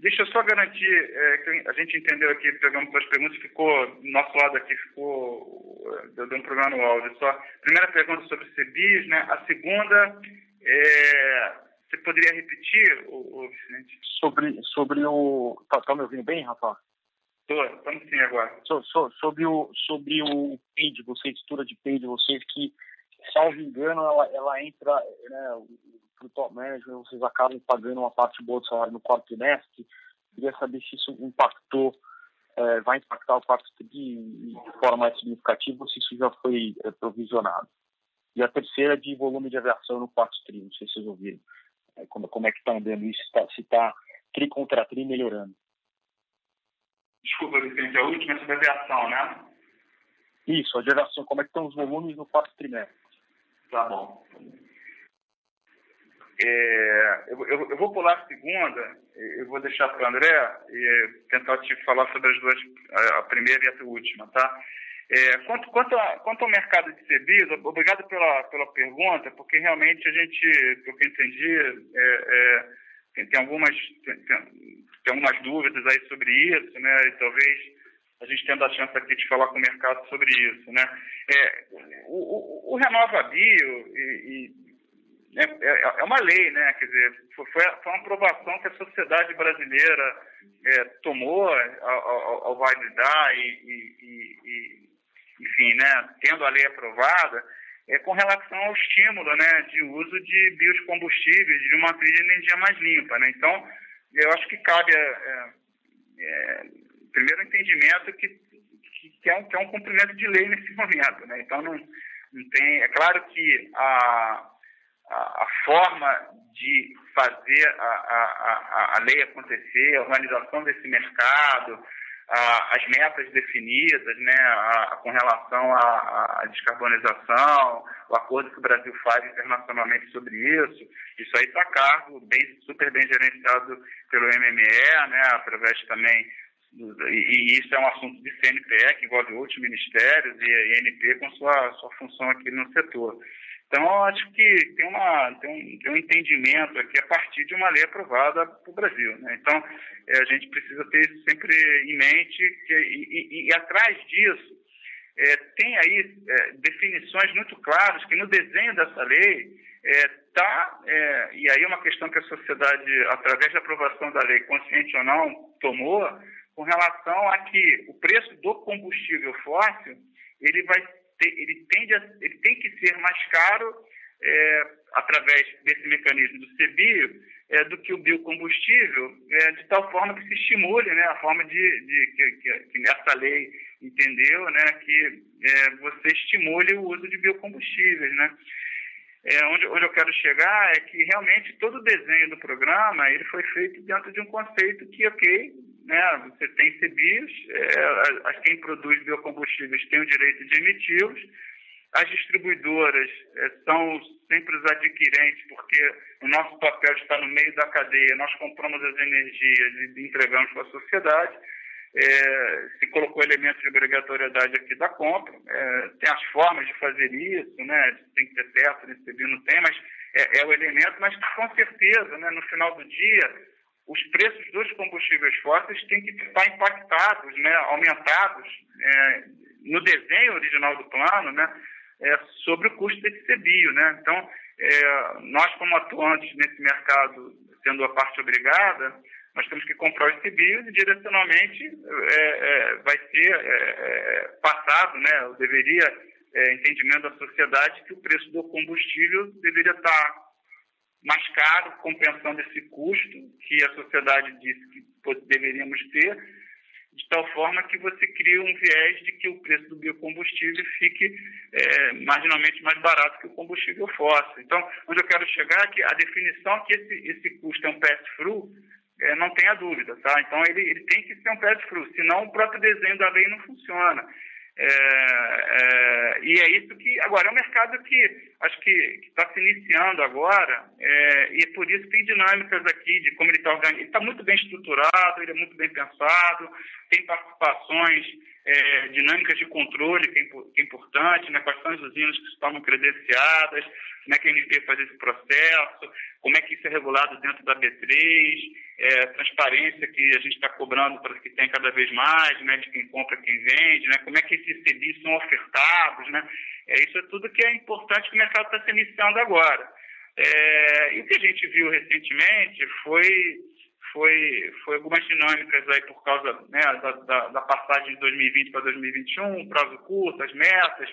Deixa eu só garantir que a gente entendeu aqui, pegamos suas perguntas, nosso lado aqui deu um problema no áudio. Só, primeira pergunta sobre CBIOS, né? A segunda, você poderia repetir, Vicente? Sobre o... Tá me ouvindo bem, Rafa? Estamos sim agora. Sobre o PAID, vocês, estrutura de PAID, vocês que, salvo engano, ela entra, né, para o top management, vocês acabam pagando uma parte boa do salário no quarto trimestre. Queria saber se isso vai impactar o quarto trimestre de forma mais significativa ou se isso já foi provisionado. E a terceira de volume de aviação no quarto trimestre, não sei se vocês ouviram. Como é que está andando isso, se está tri contra tri melhorando. Desculpa, Vicente, a última é sobre aviação, né? Isso, a de aviação, como é que estão os volumes no quarto trimestre? Tá bom. Eu vou pular a segunda, eu vou deixar para o André e tentar te falar sobre as duas, a primeira e a última, tá? Quanto ao mercado de CBIOS, obrigado pela pergunta, porque realmente a gente, pelo que eu entendi, tem algumas dúvidas aí sobre isso, né? E talvez a gente tendo a chance aqui de falar com o mercado sobre isso, né? O RenovaBio é uma lei, né? Quer dizer, foi uma aprovação que a sociedade brasileira tomou ao validar enfim, né? Tendo a lei aprovada, com relação ao estímulo, né? De uso de biocombustíveis de uma matriz de energia mais limpa, né? Então, eu acho que cabe primeiro entendimento que é um cumprimento de lei nesse momento, né? Então não tem, é claro que a forma de fazer a lei acontecer, a organização desse mercado, as metas definidas, né, com relação à descarbonização, o acordo que o Brasil faz internacionalmente sobre isso aí está a cargo, super bem gerenciado pelo MME, né, através também, e isso é um assunto de CNPE, que envolve outros ministérios, e a INP com sua função aqui no setor. Então, acho que tem um entendimento aqui a partir de uma lei aprovada para o Brasil, né? Então, a gente precisa ter isso sempre em mente e atrás disso tem aí definições muito claras que no desenho dessa lei e aí é uma questão que a sociedade, através da aprovação da lei, consciente ou não, tomou, com relação a que o preço do combustível fóssil, ele tem que ser mais caro através desse mecanismo do CBIO do que o biocombustível, de tal forma que se estimule, né, a forma que essa lei entendeu, né, que você estimule o uso de biocombustíveis, né. Onde eu quero chegar é que realmente todo o desenho do programa ele foi feito dentro de um conceito que, ok, né, você tem CBIOS, quem produz biocombustíveis tem o direito de emiti-los, as distribuidoras são sempre os adquirentes, porque o nosso papel está no meio da cadeia, nós compramos as energias e entregamos para a sociedade. Se colocou elemento de obrigatoriedade aqui da compra, tem as formas de fazer isso, né? Tem que ter certo, nesse CBIO não tem, mas é o elemento, mas com certeza, né, no final do dia, os preços dos combustíveis fósseis têm que estar impactados, né, aumentados no desenho original do plano, né, sobre o custo desse CBIO, né? Então, nós, como atuantes nesse mercado, sendo a parte obrigada, nós temos que comprar os CBIOs e direcionalmente vai ser passado, né, deveria, entendimento da sociedade, que o preço do combustível deveria estar mais caro, compensando esse custo que a sociedade disse que deveríamos ter, de tal forma que você cria um viés de que o preço do biocombustível fique marginalmente mais barato que o combustível fóssil. Então, onde eu quero chegar é que a definição que esse custo é um pass-through, não tenha dúvida, tá? Então, ele tem que ser um pass-through, senão o próprio desenho da lei não funciona. E é isso que... Agora, é um mercado que acho que está se iniciando agora, e por isso tem dinâmicas aqui de como ele está organizado. Ele está muito bem estruturado, ele é muito bem pensado, tem participações, dinâmicas de controle, que é importante, né? Quais são as usinas que se tornam credenciadas, como é que a ANP faz esse processo, como é que isso é regulado dentro da B3, transparência que a gente está cobrando para que tenha cada vez mais, né, de quem compra e quem vende, né, como é que esses CBIs são ofertados, né, isso é tudo que é importante que o mercado está se iniciando agora. E o que a gente viu recentemente foi algumas dinâmicas aí por causa, né, da passagem de 2020 para 2021, prazo curto, as metas,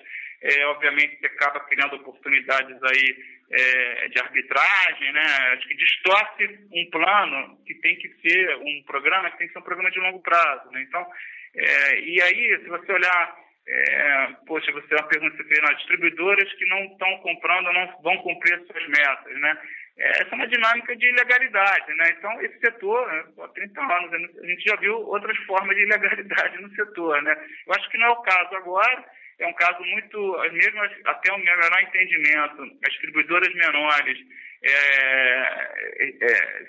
obviamente você acaba criando oportunidades aí de arbitragem, né? Acho que distorce um plano que tem que ser um programa que tem que ser um programa de longo prazo, né? Então, e aí, se você olhar, poxa, você é uma pergunta que você fez, distribuidoras que não estão comprando não vão cumprir as suas metas, né? Essa é uma dinâmica de ilegalidade, né? Então, esse setor, há 30 anos, a gente já viu outras formas de ilegalidade no setor, né? Eu acho que não é o caso agora, é um caso muito, as mesmas, até o menor entendimento, as distribuidoras menores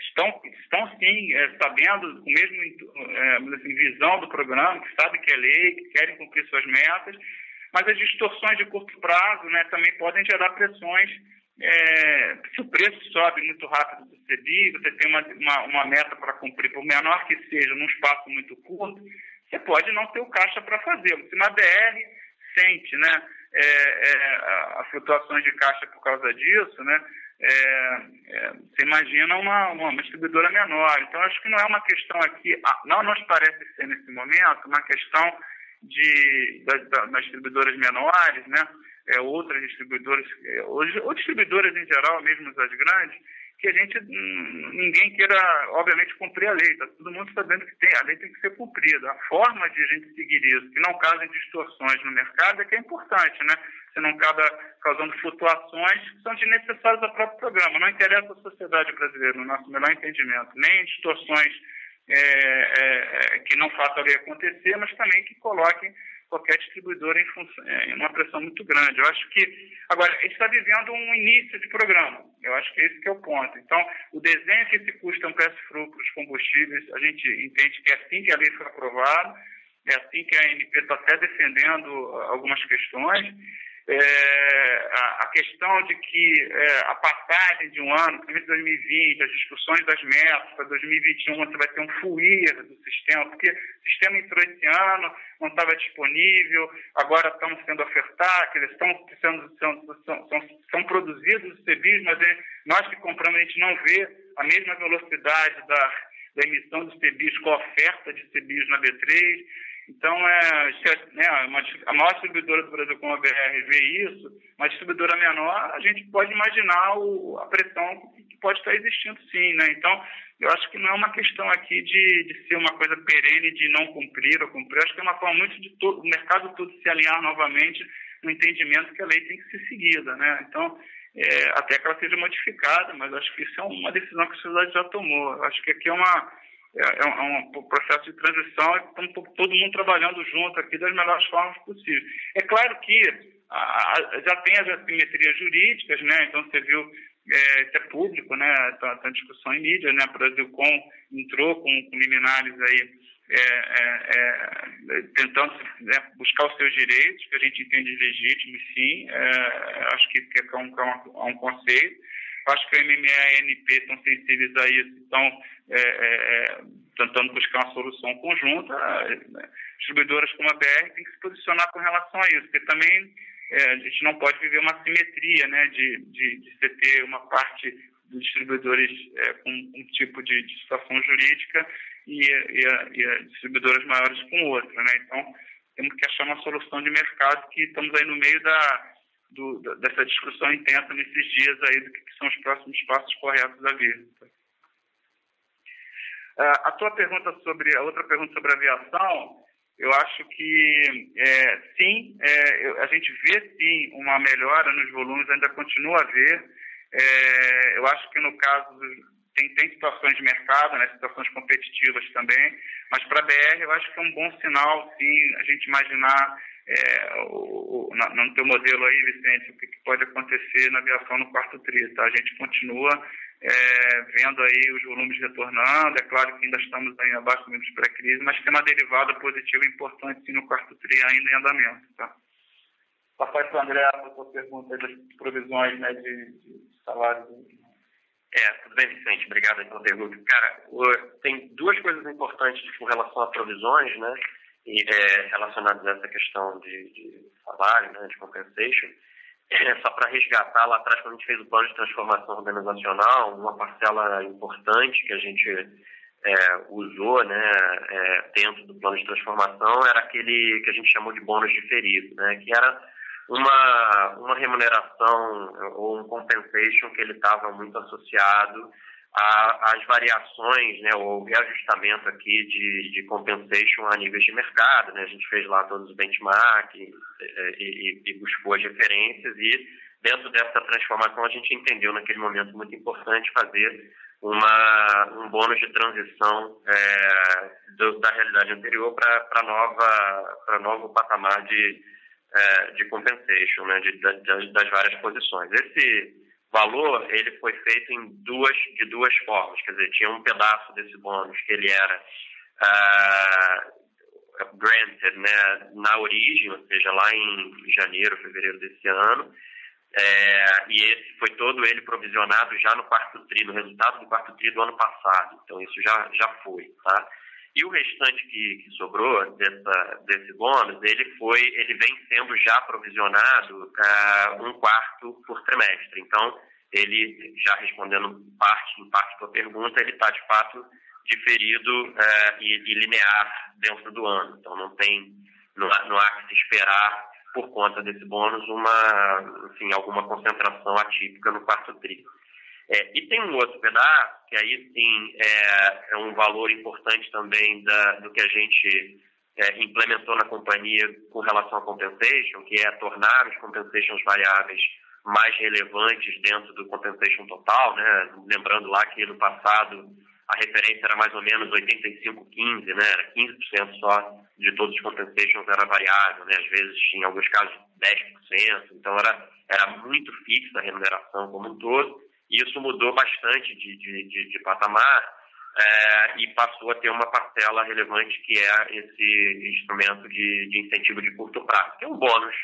estão sim, sabendo, com mesmo assim, visão do programa, que sabe que é lei, que querem cumprir suas metas, mas as distorções de curto prazo, né, também podem gerar pressões. Se o preço sobe muito rápido do CBI, você tem uma meta para cumprir, por menor que seja, num espaço muito curto, você pode não ter o caixa para fazê-lo. Se na BR sente, né, as flutuações de caixa por causa disso, né, você imagina uma distribuidora menor. Então, acho que não é uma questão aqui, não nos parece ser nesse momento, uma questão das distribuidoras menores, né, outras distribuidoras, ou distribuidoras em geral, mesmo as grandes, que ninguém queira, obviamente, cumprir a lei. Está todo mundo sabendo que a lei tem que ser cumprida. A forma de a gente seguir isso, que não causem distorções no mercado, é que é importante, né? Você não acaba causando flutuações que são desnecessárias ao próprio programa. Não interessa a sociedade brasileira, no nosso melhor entendimento, nem distorções que não façam a lei acontecer, mas também que coloquem qualquer distribuidor em uma pressão muito grande. Eu acho que, agora, a gente está vivendo um início de programa. Eu acho que esse que é o ponto. Então, o desenho que esse custo é um pass-through para os combustíveis, a gente entende que é assim que a lei foi aprovada, é assim que a ANP está até defendendo algumas questões. A questão de que a passagem de um ano, para 2020, as discussões das metas para 2021, você vai ter um fluir do sistema, porque o sistema entrou esse ano, não estava disponível, agora estão sendo ofertados, eles são produzidos os CBIs, mas nós que compramos, a gente não vê a mesma velocidade da emissão dos CBIs com a oferta de CBIs na B3. Então, a maior distribuidora do Brasil, como a BR, vê isso, uma distribuidora menor, a gente pode imaginar a pressão que pode estar existindo, sim, né? Então, eu acho que não é uma questão aqui de ser uma coisa perene, de não cumprir ou cumprir. Eu acho que é uma forma muito de o mercado todo se alinhar novamente no entendimento que a lei tem que ser seguida, né? Então, até que ela seja modificada, mas acho que isso é uma decisão que a sociedade já tomou. Eu acho que aqui é um processo de transição e estamos todo mundo trabalhando junto aqui das melhores formas possíveis. É claro que já tem as assimetrias jurídicas, né? Então você viu, isso é público, né? Tá discussão em mídia, né? O Brasilcom entrou com liminares aí tentando buscar os seus direitos, que a gente entende legítimos, sim. Acho que é um conceito. Acho que a MMA e a ANP estão sensíveis a isso, estão tentando buscar uma solução conjunta. Distribuidoras como a BR têm que se posicionar com relação a isso, porque também a gente não pode viver uma simetria, né, de você ter uma parte dos distribuidores com um tipo de situação jurídica e as distribuidoras maiores com outra, né? Então, temos que achar uma solução de mercado, que estamos aí no meio dessa discussão intensa nesses dias aí do que são os próximos passos corretos a vir. A outra pergunta sobre a aviação, eu acho que sim, a gente vê sim uma melhora nos volumes, ainda continua a ver. Eu acho que no caso tem situações de mercado, né, situações competitivas também, mas para a BR eu acho que é um bom sinal, sim, a gente imaginar no teu modelo aí, Vicente, o que pode acontecer na aviação no quarto tri, tá? A gente continua vendo aí os volumes retornando, é claro que ainda estamos aí abaixo do nível de pré-crise, mas tem uma derivada positiva importante sim, no quarto tri ainda em andamento, tá? Passar para o André, a sua pergunta das provisões, né, de salário. Tudo bem, Vicente, obrigado pela pergunta. Cara, tem duas coisas importantes com relação a provisões, né, e relacionadas a essa questão de salário, né, de compensation. Só para resgatar, lá atrás, quando a gente fez o plano de transformação organizacional, uma parcela importante que a gente usou, né, dentro do plano de transformação era aquele que a gente chamou de bônus diferido, né, que era uma remuneração ou um compensation que ele estava muito associado às variações, né, ou reajustamento aqui de compensation a níveis de mercado, né? A gente fez lá todos os benchmarks e buscou as referências, e dentro dessa transformação a gente entendeu naquele momento muito importante fazer um bônus de transição da realidade anterior para novo patamar de compensation, né, das várias posições. Esse valor, ele foi feito de duas formas, quer dizer, tinha um pedaço desse bônus que ele era granted, né, na origem, ou seja, lá em janeiro, fevereiro desse ano, e esse foi todo ele provisionado já no quarto tri, no resultado do quarto tri do ano passado, então isso já foi, tá? E o restante que sobrou desse bônus, ele vem sendo já provisionado um quarto por trimestre. Então, ele, já respondendo em parte da tua pergunta, ele está, de fato, diferido e linear dentro do ano. Então, não há que se esperar, por conta desse bônus, alguma concentração atípica no quarto tri. E tem um outro pedaço, que aí sim é um valor importante também do que a gente implementou na companhia com relação à compensation, que é tornar os compensations variáveis mais relevantes dentro do compensation total, né? Lembrando lá que no passado a referência era mais ou menos 85-15, né? Era 15% só de todos os compensations era variável, né? Às vezes, em alguns casos, 10%. Então, era muito fixa a remuneração como um todo. E isso mudou bastante de patamar e passou a ter uma parcela relevante, que é esse instrumento de incentivo de curto prazo, que é um bônus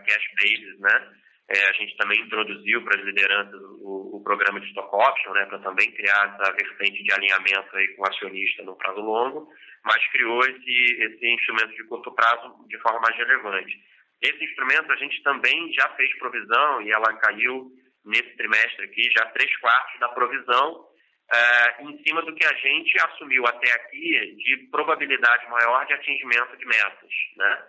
cash-based, né? A gente também introduziu para as lideranças o programa de stock option, né, para também criar essa vertente de alinhamento aí com o acionista no prazo longo, mas criou esse instrumento de curto prazo de forma mais relevante. Esse instrumento a gente também já fez provisão, e ela caiu nesse trimestre aqui, já 3/4 da provisão, em cima do que a gente assumiu até aqui de probabilidade maior de atingimento de metas, né?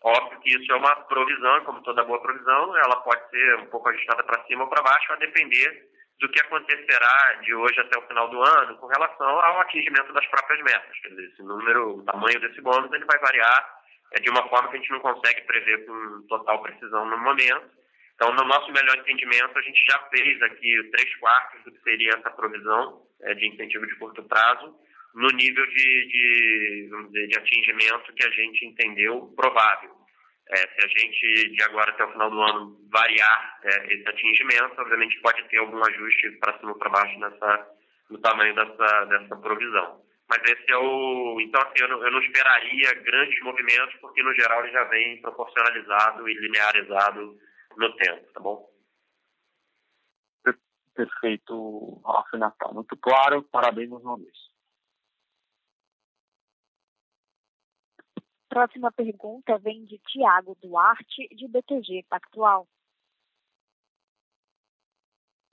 Óbvio que isso é uma provisão, como toda boa provisão, ela pode ser um pouco ajustada para cima ou para baixo, a depender do que acontecerá de hoje até o final do ano com relação ao atingimento das próprias metas. Quer dizer, o tamanho desse bônus, ele vai variar de uma forma que a gente não consegue prever com total precisão no momento. Então, no nosso melhor entendimento, a gente já fez aqui 3/4 do que seria essa provisão de incentivo de curto prazo, no nível de atingimento que a gente entendeu provável. Se a gente, de agora até o final do ano, variar esse atingimento, obviamente pode ter algum ajuste para cima ou para baixo no tamanho dessa provisão. Mas esse é então, assim, eu não esperaria grandes movimentos, porque, no geral, ele já vem proporcionalizado e linearizado no tempo, tá bom? Perfeito, Rafa e Natal. Muito claro, parabéns mais uma vez. Próxima pergunta vem de Tiago Duarte, de BTG Pactual.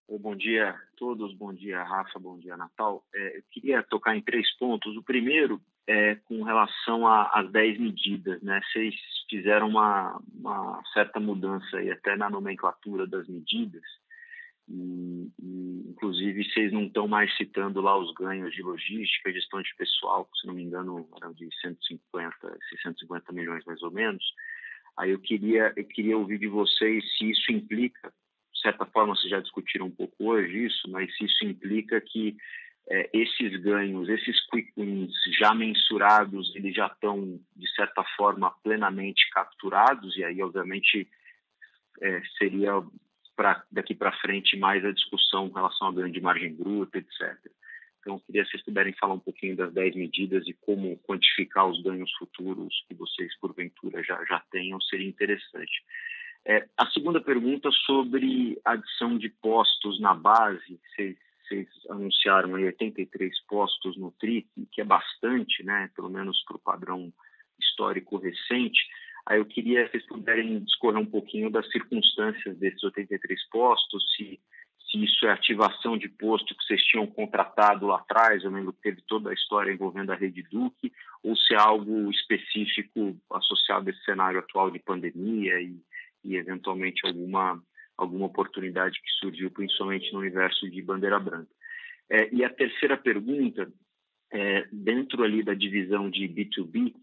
Bom dia a todos, bom dia Rafa, bom dia Natal. Eu queria tocar em 3 pontos. O primeiro é com relação às 10 medidas, né? Vocês fizeram uma certa mudança aí até na nomenclatura das medidas e inclusive vocês não estão mais citando lá os ganhos de logística, gestão de pessoal, se não me engano eram de 650 milhões mais ou menos. Aí eu queria ouvir de vocês se isso implica, de certa forma vocês já discutiram um pouco hoje isso, mas se isso implica que esses ganhos, esses quick wins já mensurados, eles já estão, de certa forma, plenamente capturados, e aí, obviamente, seria daqui para frente mais a discussão em relação a ganho de margem bruta, etc. Então, eu queria que vocês puderem falar um pouquinho das 10 medidas e como quantificar os ganhos futuros que vocês, porventura, já tenham, seria interessante. A segunda pergunta sobre a adição de postos na base. Vocês anunciaram aí 83 postos no TRI, que é bastante, né, pelo menos para o padrão histórico recente. Aí eu queria que vocês puderem discorrer um pouquinho das circunstâncias desses 83 postos, se isso é ativação de posto que vocês tinham contratado lá atrás, eu lembro que teve toda a história envolvendo a Rede Duque, ou se é algo específico associado a esse cenário atual de pandemia e eventualmente alguma oportunidade que surgiu principalmente no universo de bandeira branca. E a terceira pergunta, dentro ali da divisão de B2B,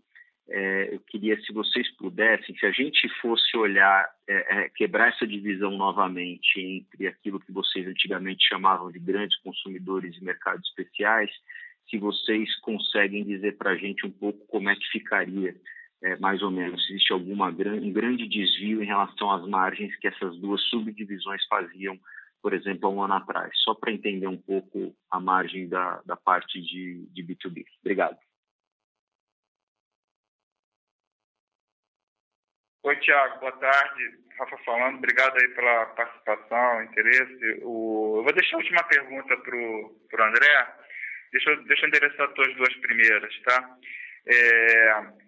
eu queria, se vocês pudessem, se a gente fosse olhar, quebrar essa divisão novamente entre aquilo que vocês antigamente chamavam de grandes consumidores e mercados especiais, se vocês conseguem dizer para a gente um pouco como é que ficaria, mais ou menos, se existe um grande desvio em relação às margens que essas duas subdivisões faziam, por exemplo, há um ano atrás, só para entender um pouco a margem da parte de B2B. Obrigado. Oi, Tiago, boa tarde. Rafa falando, obrigado aí pela participação, interesse. Eu vou deixar a última pergunta para o André. Deixa eu endereçar as tuas 2 primeiras, tá?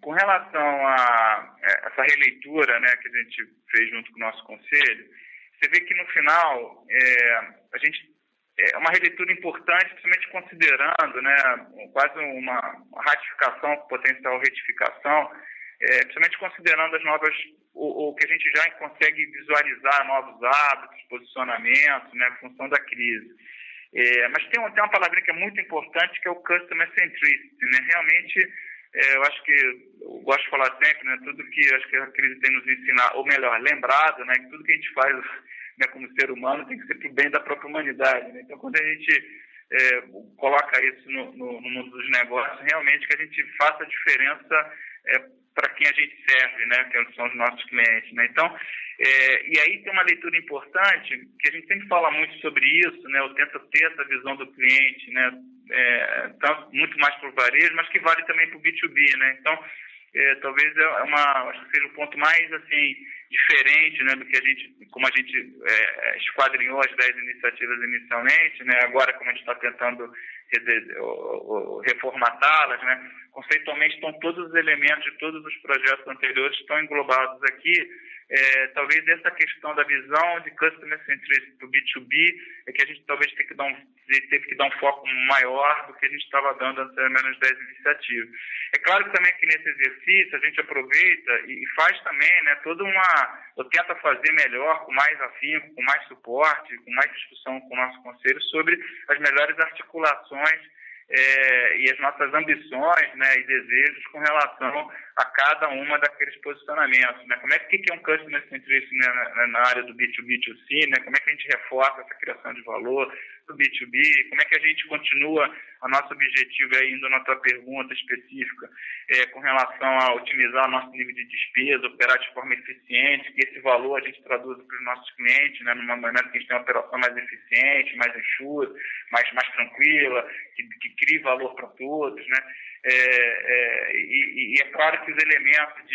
Com relação a essa releitura, né, que a gente fez junto com o nosso conselho, você vê que no final a gente é uma releitura importante, principalmente considerando, né, quase uma ratificação, potencial retificação, principalmente considerando as novas, o que a gente já consegue visualizar, novos hábitos, posicionamentos, né, em função da crise. Mas tem uma palavrinha que é muito importante, que é o customer centricity, né? Realmente, eu acho que, eu gosto de falar sempre, né, tudo que acho que a crise tem nos ensinado, ou melhor, lembrado, né, que tudo que a gente faz, né, como ser humano tem que ser para o bem da própria humanidade, né? Então, quando a gente coloca isso no mundo dos negócios, realmente que a gente faça a diferença para quem a gente serve, né, que são os nossos clientes, né? Então, e aí tem uma leitura importante, que a gente sempre fala muito sobre isso, né? Eu tento ter essa visão do cliente, né? Tanto, muito mais para o varejo, mas que vale também para o B2B, né? Então, talvez acho que seja o ponto mais, assim, diferente, né, do que como a gente esquadrinhou as 10 iniciativas inicialmente, né? Agora, como a gente está tentando reformatá-las, né? Conceitualmente estão todos os elementos de todos os projetos anteriores estão englobados aqui. Talvez essa questão da visão de customer centricity para o B2B é que a gente talvez teve que dar um foco maior do que a gente estava dando anteriormente nas 10 iniciativas. É claro que também que nesse exercício a gente aproveita e faz também, né, ou tenta fazer melhor, com mais afinco, com mais suporte, com mais discussão com o nosso conselho sobre as melhores articulações e as nossas ambições, né, e desejos com relação a cada uma daqueles posicionamentos, né? Como é que é um customer centricity, né, na área do B2B2C, né? Como é que a gente reforça essa criação de valor do B2B? Como é que a gente continua o nosso objetivo aí, indo na tua pergunta específica, com relação a otimizar nosso nível de despesa, operar de forma eficiente, que esse valor a gente traduz para os nossos clientes, né, numa maneira que a gente tenha uma operação mais eficiente, mais enxuta, mais tranquila, que crie valor para todos, né? E é claro que os elementos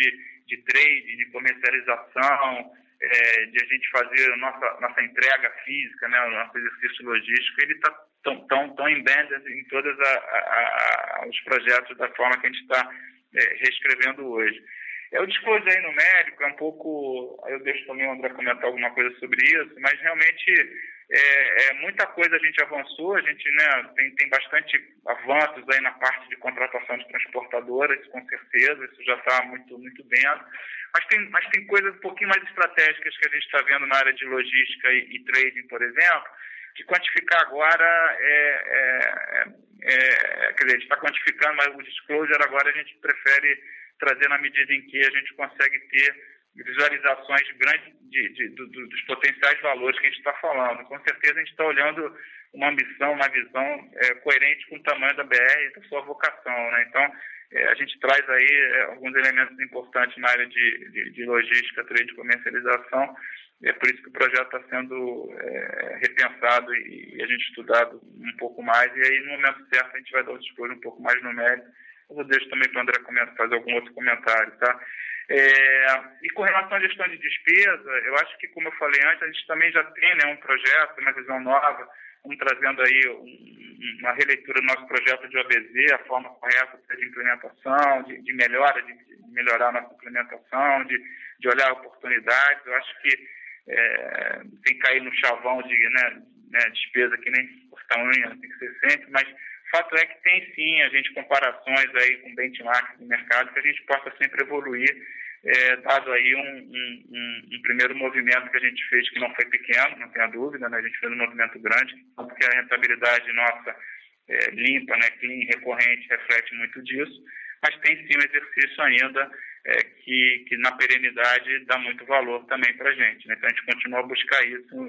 de trade, de comercialização, de a gente fazer nossa entrega física, né, o nosso exercício logístico, ele está tão embedded em todos os projetos da forma que a gente está reescrevendo hoje. O disclosure aí numérico é um pouco, eu deixo também o André comentar alguma coisa sobre isso, mas realmente muita coisa a gente avançou, a gente, né, tem bastante avanços aí na parte de contratação de transportadoras, com certeza, isso já está muito dentro, mas tem coisas um pouquinho mais estratégicas que a gente está vendo na área de logística e trading, por exemplo, que quantificar agora quer dizer, a gente está quantificando, mas o disclosure agora a gente prefere trazer na medida em que a gente consegue ter visualizações grandes dos potenciais valores que a gente está falando. Com certeza a gente está olhando uma ambição, uma visão coerente com o tamanho da BR e da sua vocação, né? Então, a gente traz aí alguns elementos importantes na área de logística, trade e comercialização. É por isso que o projeto está sendo repensado e a gente estudado um pouco mais. E aí, no momento certo, a gente vai dar o discurso um pouco mais numérico. Eu deixo também para o André fazer algum outro comentário, tá? E com relação à gestão de despesa, eu acho que, como eu falei antes, a gente também já tem, né, um projeto, uma visão nova, estamos trazendo aí uma releitura do nosso projeto de OBZ, a forma correta de implementação, de melhora, de melhorar a nossa implementação, de olhar oportunidades. Eu acho que tem que cair no chavão de despesa que nem cortar unha, tem que ser sempre, mas fato é que tem sim a gente comparações aí com benchmarks do mercado que a gente possa sempre evoluir, dado aí um primeiro movimento que a gente fez que não foi pequeno, não tenha dúvida, né? A gente fez um movimento grande, porque a rentabilidade nossa limpa, né, clean, recorrente, reflete muito disso, mas tem sim um exercício ainda que na perenidade dá muito valor também para a gente, né? Então a gente continua a buscar isso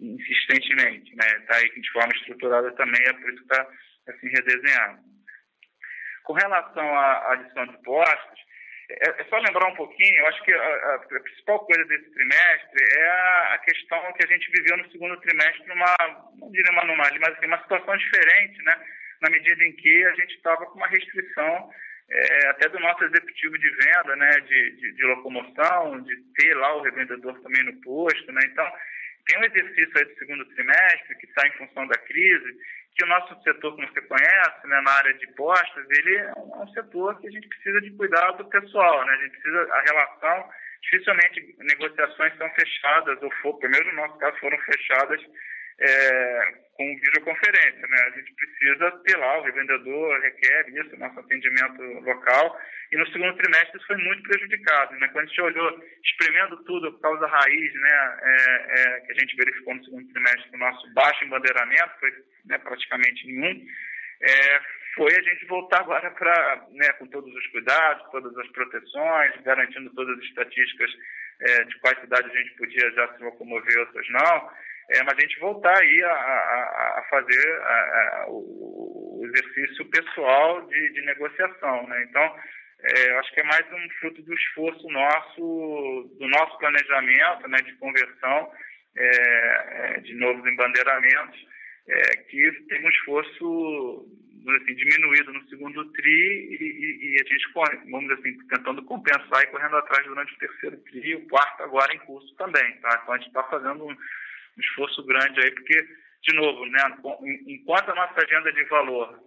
insistentemente, né? Está aí de forma estruturada também, é por isso que está assim redesenhado. Com relação à adição de postos, é só lembrar um pouquinho, eu acho que a principal coisa desse trimestre é a questão que a gente viveu no segundo trimestre, não diria uma anomalia, mas assim, uma situação diferente, né? Na medida em que a gente estava com uma restrição até do nosso executivo de venda, né, de locomoção, de ter lá o revendedor também no posto, né? Então, tem um exercício aí do segundo trimestre que está em função da crise, que o nosso setor, como você conhece, né, na área de postos, ele é um setor que a gente precisa de cuidado pessoal, né? A gente precisa, a relação, dificilmente negociações são fechadas, primeiro no nosso caso foram fechadas com videoconferência, né? A gente precisa ter lá, o revendedor requer isso, nosso atendimento local, e no segundo trimestre isso foi muito prejudicado, né? Quando a gente olhou, espremendo tudo por causa raiz, né, que a gente verificou no segundo trimestre, o nosso baixo embandeiramento, foi, né, praticamente nenhum, foi a gente voltar agora para, né, com todos os cuidados, todas as proteções, garantindo todas as estatísticas de quais cidades a gente podia já se locomover, outras não, mas a gente voltar aí a fazer o exercício pessoal de negociação, né? Então, eu acho que é mais um fruto do esforço nosso, do nosso planejamento, né, de conversão de novos embandeiramentos, que tem um esforço, assim, diminuído no segundo TRI e a gente, vamos dizer assim, tentando compensar e correndo atrás durante o terceiro TRI e o quarto agora em curso também, tá? Então a gente está fazendo um esforço grande aí, porque, de novo, né, enquanto a nossa agenda de valor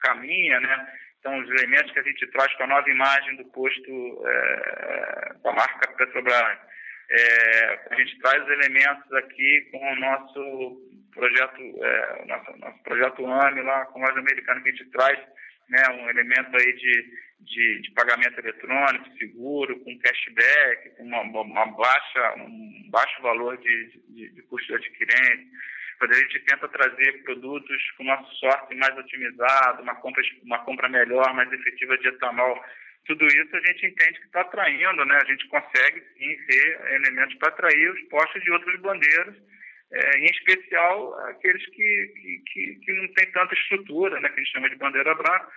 caminha, né, então os elementos que a gente traz com a nova imagem do posto da marca Petrobras, a gente traz os elementos aqui com o nosso projeto, nosso projeto AME lá, com o loja americana, que a gente traz, né, um elemento aí de pagamento eletrônico, seguro, com cashback, com um baixo valor de custo de adquirente. A gente tenta trazer produtos com nosso sorte mais otimizado, uma compra melhor, mais efetiva de etanol. Tudo isso a gente entende que está atraindo, né? A gente consegue sim ter elementos para atrair os postos de outras bandeiras, em especial aqueles que não têm tanta estrutura, né? Que a gente chama de bandeira branca,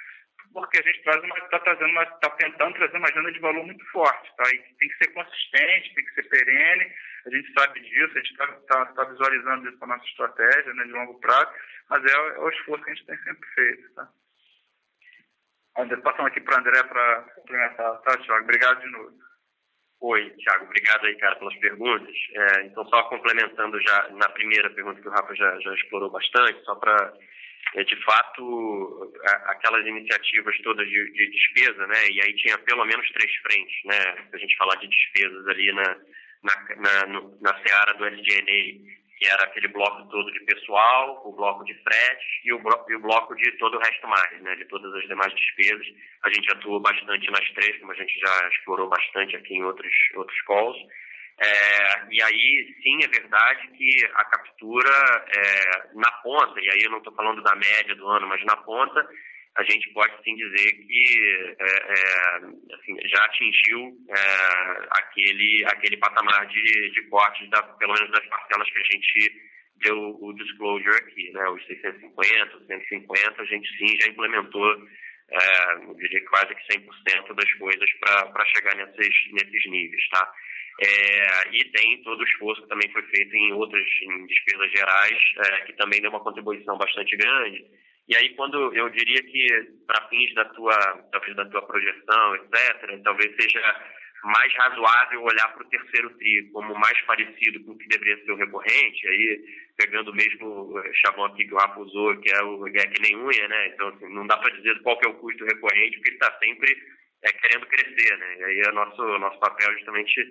porque a gente está tentando trazer uma agenda de valor muito forte, tá? E tem que ser consistente, tem que ser perene, a gente sabe disso, a gente está visualizando isso com a nossa estratégia, né, de longo prazo, mas é o esforço que a gente tem sempre feito, tá? Passando aqui para o André para complementar, tá, Thiago? Obrigado de novo. Oi, Thiago, obrigado aí, cara, pelas perguntas. Então, só complementando já na primeira pergunta que o Rafa já explorou bastante, só para, de fato, aquelas iniciativas todas de despesa, né? E aí tinha pelo menos 3 frentes, né? Se a gente falar de despesas ali na seara do SG&A, que era aquele bloco todo de pessoal, o bloco de frete e o bloco de todo o resto mais, né, de todas as demais despesas. A gente atuou bastante nas 3, como a gente já explorou bastante aqui em outros calls. E aí, sim, é verdade que a captura na ponta, e aí eu não estou falando da média do ano, mas na ponta, a gente pode sim dizer que assim, já atingiu aquele patamar de corte, pelo menos das parcelas que a gente deu o disclosure aqui, né? Os 650, os 150, a gente sim já implementou, eu diria quase que 100% das coisas para chegar nesses níveis, tá? E tem todo o esforço que também foi feito em despesas gerais, que também deu uma contribuição bastante grande. E aí, quando eu diria que, para fins talvez da tua projeção, etc., talvez seja mais razoável olhar para o terceiro TRI como mais parecido com o que deveria ser o recorrente, aí pegando o mesmo chavão aqui que o Rafa usou, que é que nem unha, né? Então, assim, não dá para dizer qual que é o custo recorrente, porque ele está sempre querendo crescer, né? E aí é nosso papel justamente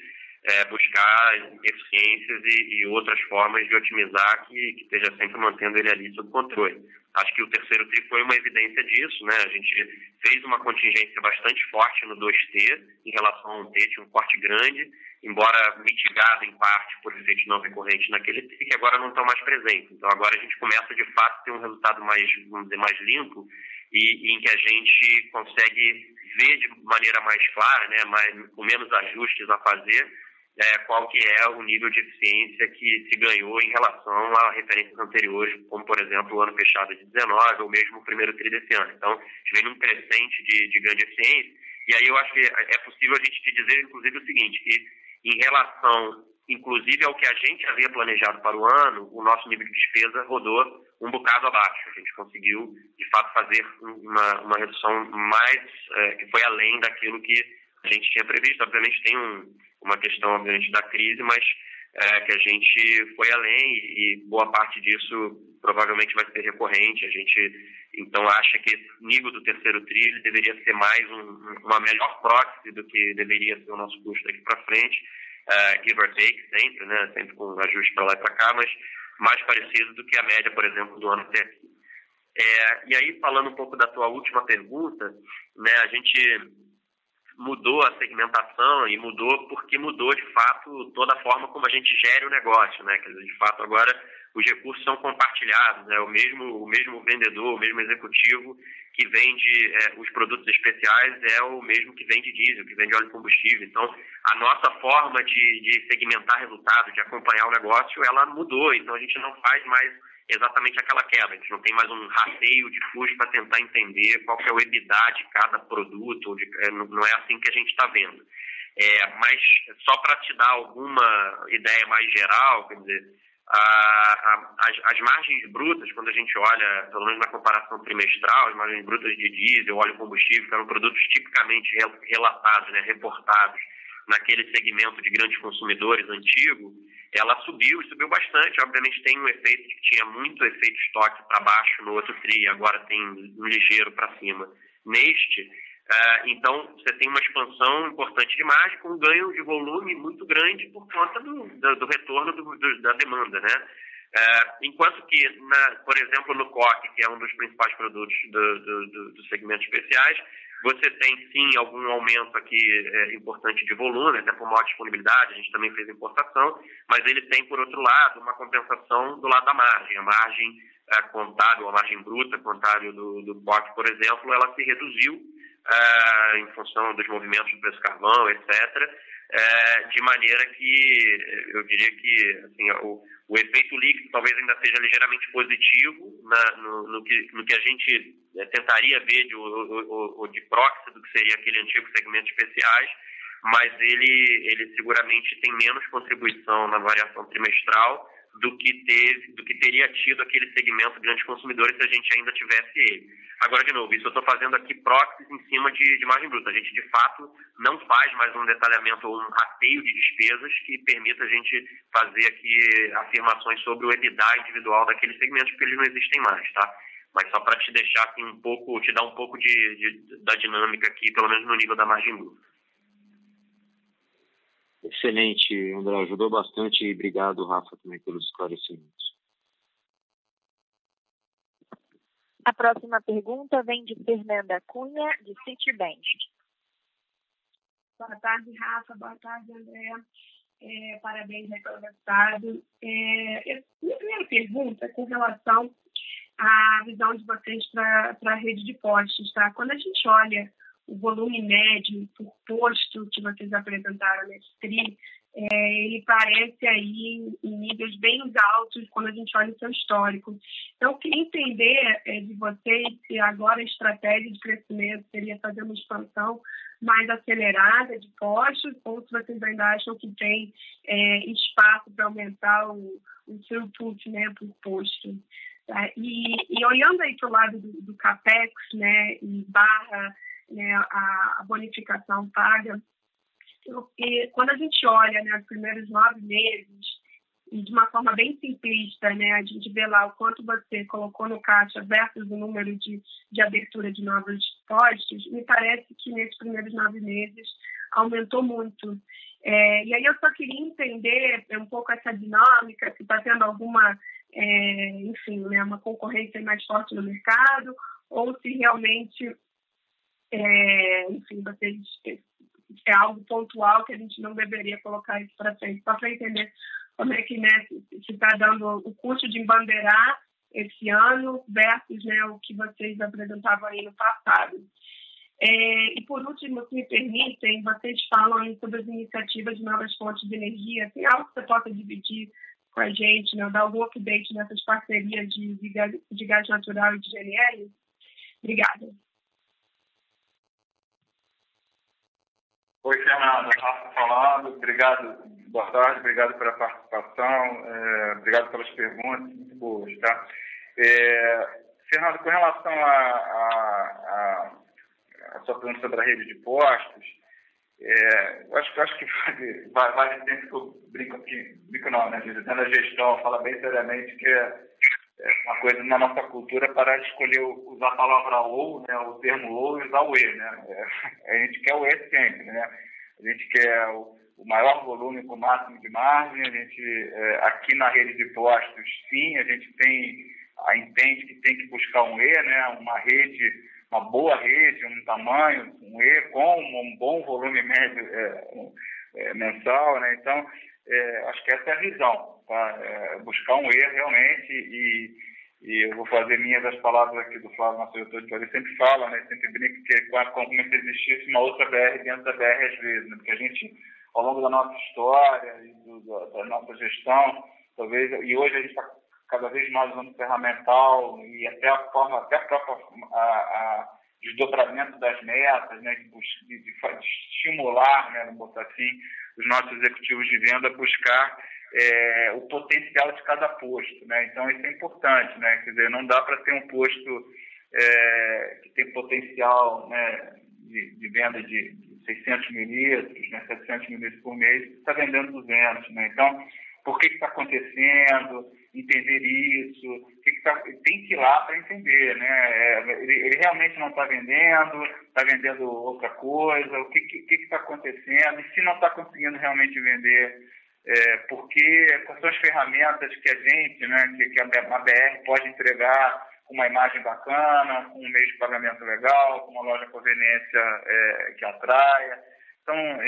buscar eficiências e outras formas de otimizar que esteja sempre mantendo ele ali sob controle. Acho que o terceiro TRI foi uma evidência disso, né? A gente fez uma contingência bastante forte no 2T em relação ao 1T, tinha um corte grande, embora mitigado em parte por efeitos não recorrentes naquele TRI, que agora não estão mais presentes. Então agora a gente começa de fato a ter um resultado mais, vamos dizer, mais limpo e em que a gente consegue ver de maneira mais clara, né? Com menos ajustes a fazer, qual que é o nível de eficiência que se ganhou em relação a referências anteriores, como, por exemplo, o ano fechado de 19 ou mesmo o primeiro TRI desse ano. Então, a gente vem num crescente de grande eficiência. E aí eu acho que é possível a gente te dizer, inclusive, o seguinte, que em relação, inclusive, ao que a gente havia planejado para o ano, o nosso nível de despesa rodou um bocado abaixo. A gente conseguiu, de fato, fazer uma redução mais, que foi além daquilo que a gente tinha previsto. Obviamente tem uma questão, obviamente, da crise, mas que a gente foi além e boa parte disso provavelmente vai ser recorrente. A gente, então, acha que esse nível do terceiro TRI deveria ser mais uma melhor proxy do que deveria ser o nosso custo daqui para frente, give or take sempre, né? Sempre com ajuste para lá e para cá, mas mais parecido do que a média, por exemplo, do ano até aqui. E aí, falando um pouco da tua última pergunta, né, a gente mudou a segmentação e mudou porque mudou, de fato, toda a forma como a gente gere o negócio, né? Quer dizer, de fato, agora os recursos são compartilhados, né? O mesmo vendedor, o mesmo executivo que vende os produtos especiais é o mesmo que vende diesel, que vende óleo de combustível. Então, a nossa forma de segmentar resultado, de acompanhar o negócio, ela mudou. Então, a gente não faz mais exatamente aquela quebra. A gente não tem mais um rateio de custo para tentar entender qual que é o EBITDA de cada produto. Não é assim que a gente está vendo. Mas só para te dar alguma ideia mais geral, quer dizer, as margens brutas, quando a gente olha, pelo menos na comparação trimestral, as margens brutas de diesel, óleo combustível, que eram produtos tipicamente relatados, né, reportados naquele segmento de grandes consumidores antigo, ela subiu bastante. Obviamente tem um efeito que tinha muito efeito estoque para baixo no outro TRI, agora tem um ligeiro para cima neste. Então, você tem uma expansão importante de margem com um ganho de volume muito grande por conta do retorno da demanda, né? Enquanto que, por exemplo, no COC, que é um dos principais produtos dos segmentos especiais, você tem, sim, algum aumento aqui importante de volume, até por maior disponibilidade, a gente também fez importação, mas ele tem, por outro lado, uma compensação do lado da margem. A margem contábil, a margem bruta contábil do COC, por exemplo, ela se reduziu em função dos movimentos do preço do carvão, etc., de maneira que eu diria que assim, o efeito líquido talvez ainda seja ligeiramente positivo no que a gente tentaria ver de proxy do que seria aquele antigo segmento especiais, mas ele seguramente tem menos contribuição na variação trimestral do que teria tido aquele segmento de grandes consumidores se a gente ainda tivesse ele. Agora, de novo, isso eu estou fazendo aqui proxies em cima de margem bruta. A gente, de fato, não faz mais um detalhamento ou um rateio de despesas que permita a gente fazer aqui afirmações sobre o EBITDA individual daqueles segmentos, porque eles não existem mais, tá? Mas só para te deixar aqui te dar um pouco da dinâmica aqui, pelo menos no nível da margem bruta. Excelente, André, ajudou bastante e obrigado, Rafa, também pelos esclarecimentos. A próxima pergunta vem de Fernanda Cunha, de Citibank. Boa tarde, Rafa. Boa tarde, André. Parabéns pelo resultado. Minha primeira pergunta é com relação à visão de vocês para a rede de postos, tá? Quando a gente olha o volume médio por posto que vocês apresentaram nesse TRI, ele parece aí em níveis bem altos quando a gente olha o seu histórico. Então, eu queria entender de vocês se agora a estratégia de crescimento seria fazer uma expansão mais acelerada de postos ou se vocês ainda acham que tem espaço para aumentar o throughput, né, por posto. Tá? E olhando aí para o lado do CAPEX, né, e barra, né, a bonificação paga, e quando a gente olha, né, os primeiros 9 meses, e de uma forma bem simplista, né, a gente vê lá o quanto você colocou no caixa versus o número de abertura de novos postos, me parece que nesses primeiros 9 meses aumentou muito. E aí eu só queria entender um pouco essa dinâmica, se está tendo alguma, enfim, né, uma concorrência mais forte no mercado, ou se realmente, enfim, vocês... é algo pontual que a gente não deveria colocar isso para frente, só para entender como é que, né, se está dando o custo de embandeirar esse ano versus, né, o que vocês apresentavam aí no passado. E por último, se me permitem, vocês falam aí sobre as iniciativas de novas fontes de energia. Tem algo que você possa dividir com a gente, né, dar algum update nessas parcerias de gás natural e de GNL? Obrigada. Oi, Fernanda, Rafa falando, obrigado, boa tarde, obrigado pela participação, obrigado pelas perguntas, muito boas, tá? Fernanda, com relação a sua pergunta sobre a rede de postos, eu acho que vale sempre que eu brinco não, né? Dentro da gestão, fala bem seriamente que uma coisa na nossa cultura para escolher usar a palavra ou, né, o termo ou e usar o e, né? A gente quer o e sempre, né? A gente quer o maior volume com o máximo de margem. A gente, aqui na rede de postos, sim, a gente entende que tem que buscar um e, né? Uma boa rede, um tamanho, um e com um bom volume médio mensal, né? Então, acho que essa é a visão, tá? Buscar um E realmente, e eu vou fazer minhas as palavras aqui do Flávio, nosso diretor de ele sempre fala, né? Sempre brinca que como se existisse uma outra BR dentro da BR às vezes, né? Porque a gente, ao longo da nossa história e da nossa gestão, talvez, e hoje a gente está cada vez mais usando ferramental e até a própria desdobramento das metas, né, de estimular, né, vamos botar assim, os nossos executivos de venda a buscar o potencial de cada posto, né? Então isso é importante, né? Quer dizer, não dá para ter um posto que tem potencial, né, de venda de 600 mililitros, né, 700 mililitros por mês, está vendendo 200, né? Então, por que está acontecendo? Entender isso, tem que ir lá para entender, né? Ele realmente não está vendendo outra coisa, o que está acontecendo, e se não está conseguindo realmente vender, quais são as ferramentas que a gente, né, que a BR pode entregar com uma imagem bacana, com um meio de pagamento legal, com uma loja de conveniência que atraia. Então,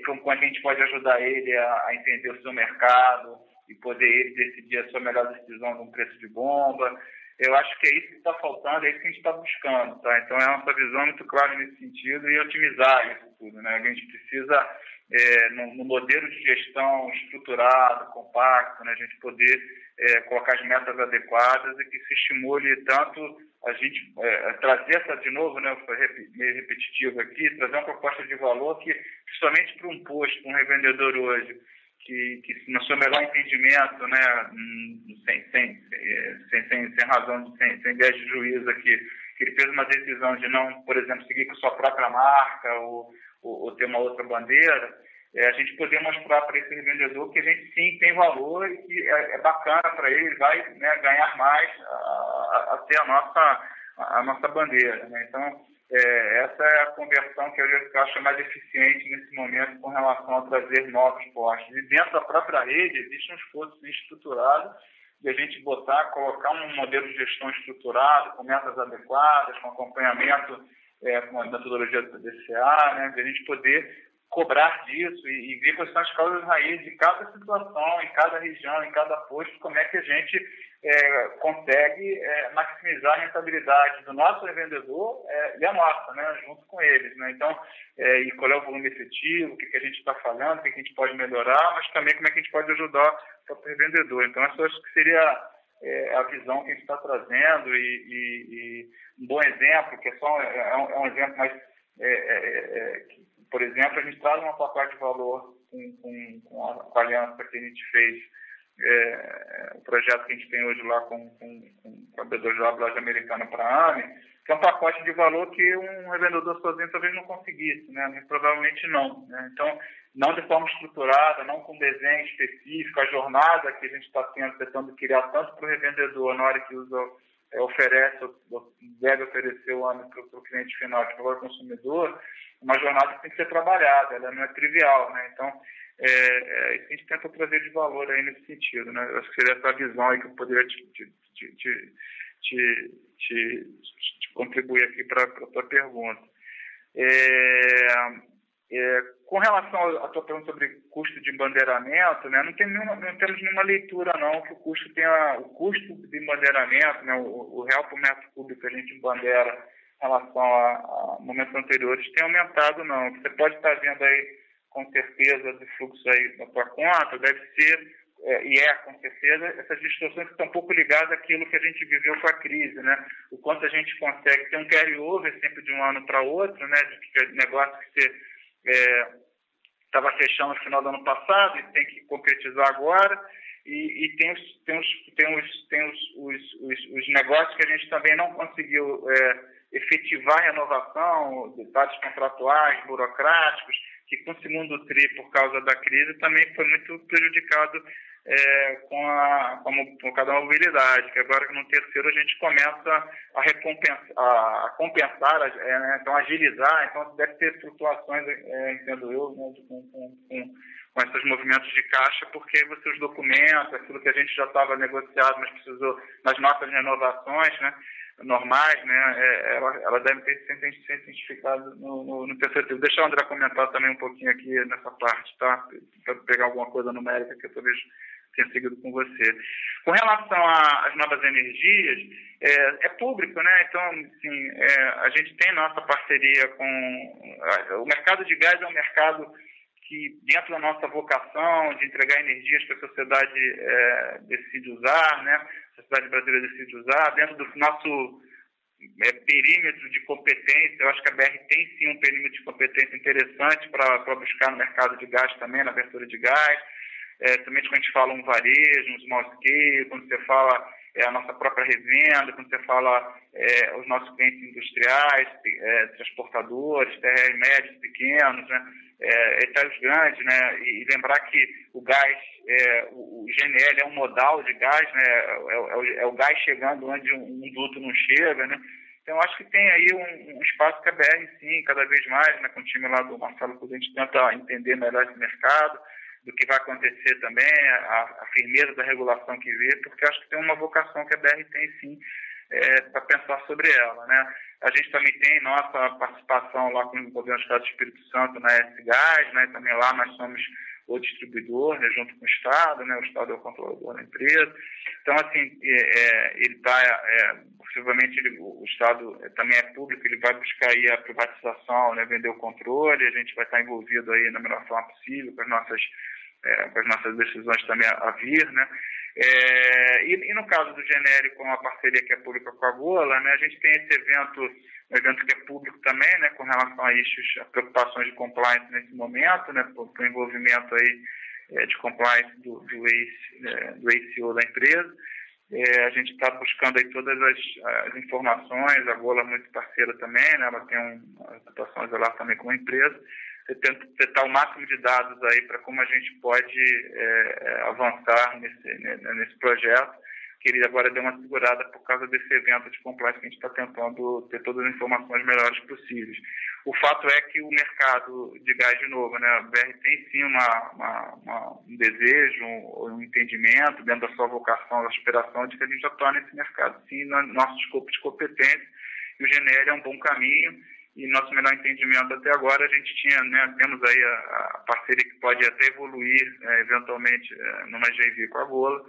como a gente pode ajudar ele a entender o seu mercado e poder ele decidir a sua melhor decisão de um preço de bomba. Eu acho que é isso que está faltando, é isso que a gente está buscando, tá? Então, a nossa visão é muito clara nesse sentido e otimizar isso tudo, né? A gente precisa, no modelo de gestão estruturado, compacto, né? A gente poder colocar as metas adequadas e que se estimule tanto a gente trazer essa, de novo, né? Foi meio repetitivo aqui, trazer uma proposta de valor que, principalmente para um posto, para um revendedor hoje, que no seu melhor entendimento, né, sem razão, sem viés de juízo aqui, que ele fez uma decisão de não, por exemplo, seguir com sua própria marca ou ter uma outra bandeira, a gente poder mostrar para esse revendedor que a gente sim tem valor e que é bacana para ele, vai, né, ganhar mais a ter a nossa bandeira, né? Então, essa é a conversão que eu acho mais eficiente nesse momento com relação a trazer novos postos. E dentro da própria rede existe um esforço estruturado de a gente colocar um modelo de gestão estruturado, com metas adequadas, com acompanhamento com a metodologia do DCA, né, de a gente poder cobrar disso e ver quais são as causas raízes de cada situação, em cada região, em cada posto, como é que a gente consegue maximizar a rentabilidade do nosso revendedor e a nossa, né, junto com eles, né? Então, e qual é o volume efetivo, o que a gente está falando, o que a gente pode melhorar, mas também como é que a gente pode ajudar o revendedor. Então, essa eu acho que seria a visão que a gente está trazendo e um bom exemplo, que é um exemplo mais... por exemplo, a gente traz uma pacote de valor com a aliança que a gente fez, o projeto que a gente tem hoje lá com a B2Job, loja americana para a AME, que é um pacote de valor que um revendedor sozinho talvez não conseguisse, né? Provavelmente não, né? Então, não de forma estruturada, não com desenho específico, a jornada que a gente está tentando criar tanto para o revendedor na hora que oferece, deve oferecer o AME para o cliente final, para o consumidor, uma jornada que tem que ser trabalhada, ela não é trivial, né? Então, a gente tenta trazer de valor aí nesse sentido, né? Eu acho que seria essa visão aí que eu poderia te contribuir aqui para a tua pergunta. Com relação à tua pergunta sobre custo de embandeiramento, né, não temos nenhuma leitura não que o custo de embandeiramento, né, o real por metro cúbico que a gente embandeira em relação a momentos anteriores tem aumentado não. Você pode estar vendo aí com certeza do fluxo aí na tua conta, deve ser, com certeza, essas distorções que estão um pouco ligadas àquilo que a gente viveu com a crise, né? O quanto a gente consegue ter um carry-over sempre de um ano para outro, né? De negócio que você estava fechando no final do ano passado e tem que concretizar agora, e tem os negócios que a gente também não conseguiu efetivar a renovação, detalhes contratuais, burocráticos, que com o segundo TRI, por causa da crise, também foi muito prejudicado com cada mobilidade, que agora no terceiro a gente começa a compensar, né, então agilizar, então deve ter flutuações, entendo eu, né, com esses movimentos de caixa, porque os documentos, aquilo que a gente já estava negociado, mas precisou, nas nossas renovações, né, normais, né, ela deve ter sido identificada no terceiro TRI. Deixa o André comentar também um pouquinho aqui nessa parte, tá? Para pegar alguma coisa numérica que eu talvez tenha seguido com você. Com relação às novas energias, é público, né? Então, assim, a gente tem nossa parceria com... O mercado de gás é um mercado que, dentro da nossa vocação de entregar energias que a sociedade decide usar, né? A sociedade brasileira decide usar, dentro do nosso perímetro de competência, eu acho que a BR tem sim um perímetro de competência interessante para buscar no mercado de gás também, na abertura de gás, também quando a gente fala um varejo, um small scale, quando você fala a nossa própria revenda, quando você fala os nossos clientes industriais, transportadores, TR médios, pequenos, né? Etários grandes, né? E lembrar que o gás, o GNL é um modal de gás, né? É o gás chegando onde um duto não chega, né? Então, acho que tem aí um espaço que a BR, sim, cada vez mais, né? Com o time lá do Marcelo, a gente tenta entender melhor esse mercado, do que vai acontecer também, a firmeza da regulação que vê, porque acho que tem uma vocação que a BR tem, sim, para pensar sobre ela, né? A gente também tem nossa participação lá com o governo do Estado do Espírito Santo na S-Gás, né? Também lá nós somos o distribuidor, né? Junto com o Estado, né? O Estado é o controlador da empresa. Então, assim, ele está, possivelmente, o Estado também é público, ele vai buscar aí a privatização, né? Vender o controle, a gente vai estar envolvido aí na melhor forma possível com as nossas decisões também a vir, né? E no caso do genérico, uma parceria que é pública com a Gola, né, a gente tem esse evento, um evento que é público também, né, com relação a preocupações de compliance nesse momento, né, por envolvimento aí de compliance do ex-CEO da empresa. A gente está buscando aí todas as informações, a Gola é muito parceira também, né? Ela tem uma reputação lá também como empresa, tentar o máximo de dados aí para como a gente pode avançar nesse projeto. Queria agora dar uma segurada por causa desse evento de compliance que a gente está tentando ter todas as informações melhores possíveis. O fato é que o mercado de gás, de novo, né, a BR tem sim um desejo, um entendimento dentro da sua vocação, da aspiração de que a gente já torne esse mercado sim no nosso escopo de competência, e o GNL é um bom caminho. E nosso melhor entendimento até agora, a gente tinha, né, temos aí a parceria que pode até evoluir eventualmente numa JV com a Gola,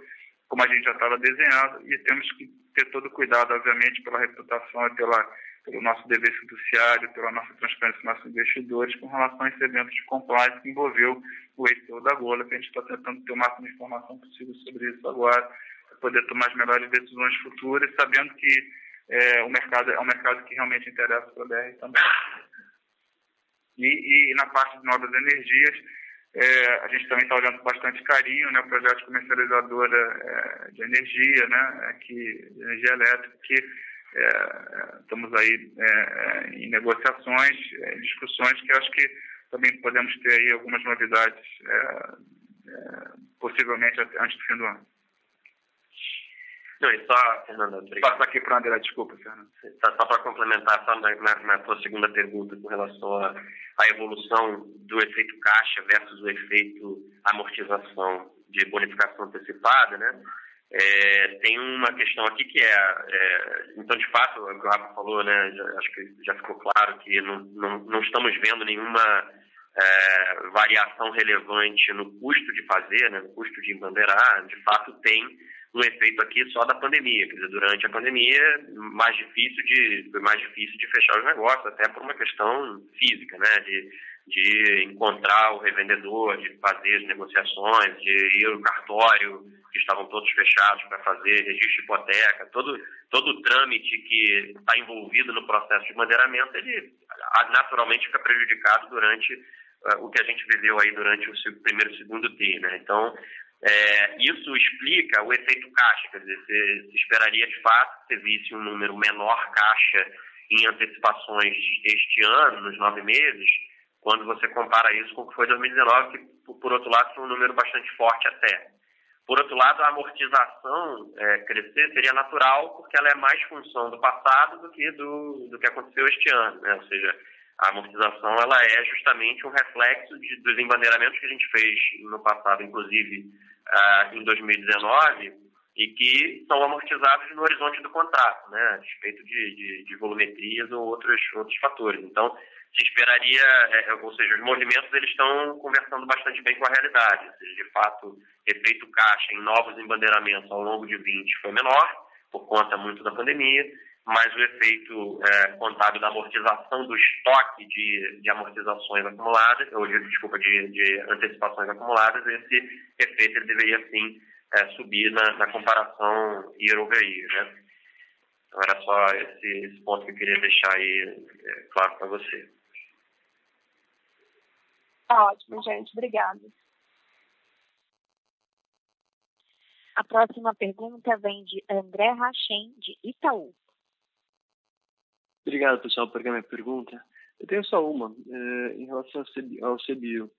como a gente já estava desenhando, e temos que ter todo cuidado, obviamente, pela reputação e pelo nosso dever fiduciário, pela nossa transparência com nossos investidores, com relação a esse evento de compliance que envolveu o ex-CEO da Gola, que a gente está tentando ter o máximo de informação possível sobre isso agora, para poder tomar as melhores decisões futuras, sabendo que o mercado é um mercado que realmente interessa para a BR também. E na parte de novas energias, a gente também está olhando com bastante carinho, né, o projeto de comercializadora de energia, né, de energia elétrica, que estamos aí em negociações, discussões, que acho que também podemos ter aí algumas novidades, possivelmente antes do fim do ano. Não, e só, Fernando, obrigado. Passa aqui para o André, desculpa, Fernando. Só para complementar, só na tua segunda pergunta com relação à evolução do efeito caixa versus o efeito amortização de bonificação antecipada, né? Tem uma questão aqui que então, de fato, o que o Rafa falou, né? Acho que já ficou claro que não estamos vendo nenhuma variação relevante no custo de fazer, né? No custo de embandeirar. De fato, tem um efeito aqui só da pandemia. Quer dizer, durante a pandemia, mais difícil de fechar os negócios, até por uma questão física, né? De encontrar o revendedor, de fazer as negociações, de ir ao cartório, que estavam todos fechados para fazer registro de hipoteca, todo o trâmite que está envolvido no processo de bandeiramento, ele naturalmente fica prejudicado durante o que a gente viveu aí durante o primeiro e segundo TRI, né? Então, isso explica o efeito caixa, quer dizer, se esperaria de fato que você visse um número menor caixa em antecipações este ano, nos 9 meses, quando você compara isso com o que foi 2019, que, por outro lado, foi um número bastante forte até. Por outro lado, a amortização crescer seria natural, porque ela é mais função do passado do que aconteceu este ano, né? Ou seja, a amortização ela é justamente um reflexo dos embandeiramentos que a gente fez no passado, inclusive em 2019, e que são amortizados no horizonte do contrato, né? A respeito de volumetrias ou outros fatores. Então, se esperaria, ou seja, os movimentos eles estão conversando bastante bem com a realidade. Ou seja, de fato, efeito caixa em novos embandeiramentos ao longo de 20 foi menor, por conta muito da pandemia, mas o efeito contábil da amortização do estoque de amortizações acumuladas, de antecipações acumuladas, esse efeito ele deveria sim subir na comparação year over year, né? Então era só esse ponto que eu queria deixar aí claro para você. Ótimo, gente. Obrigada. A próxima pergunta vem de André Rachem, de Itaú. Obrigado, pessoal, por pegar minha pergunta. Eu tenho só uma, em relação ao CBIO.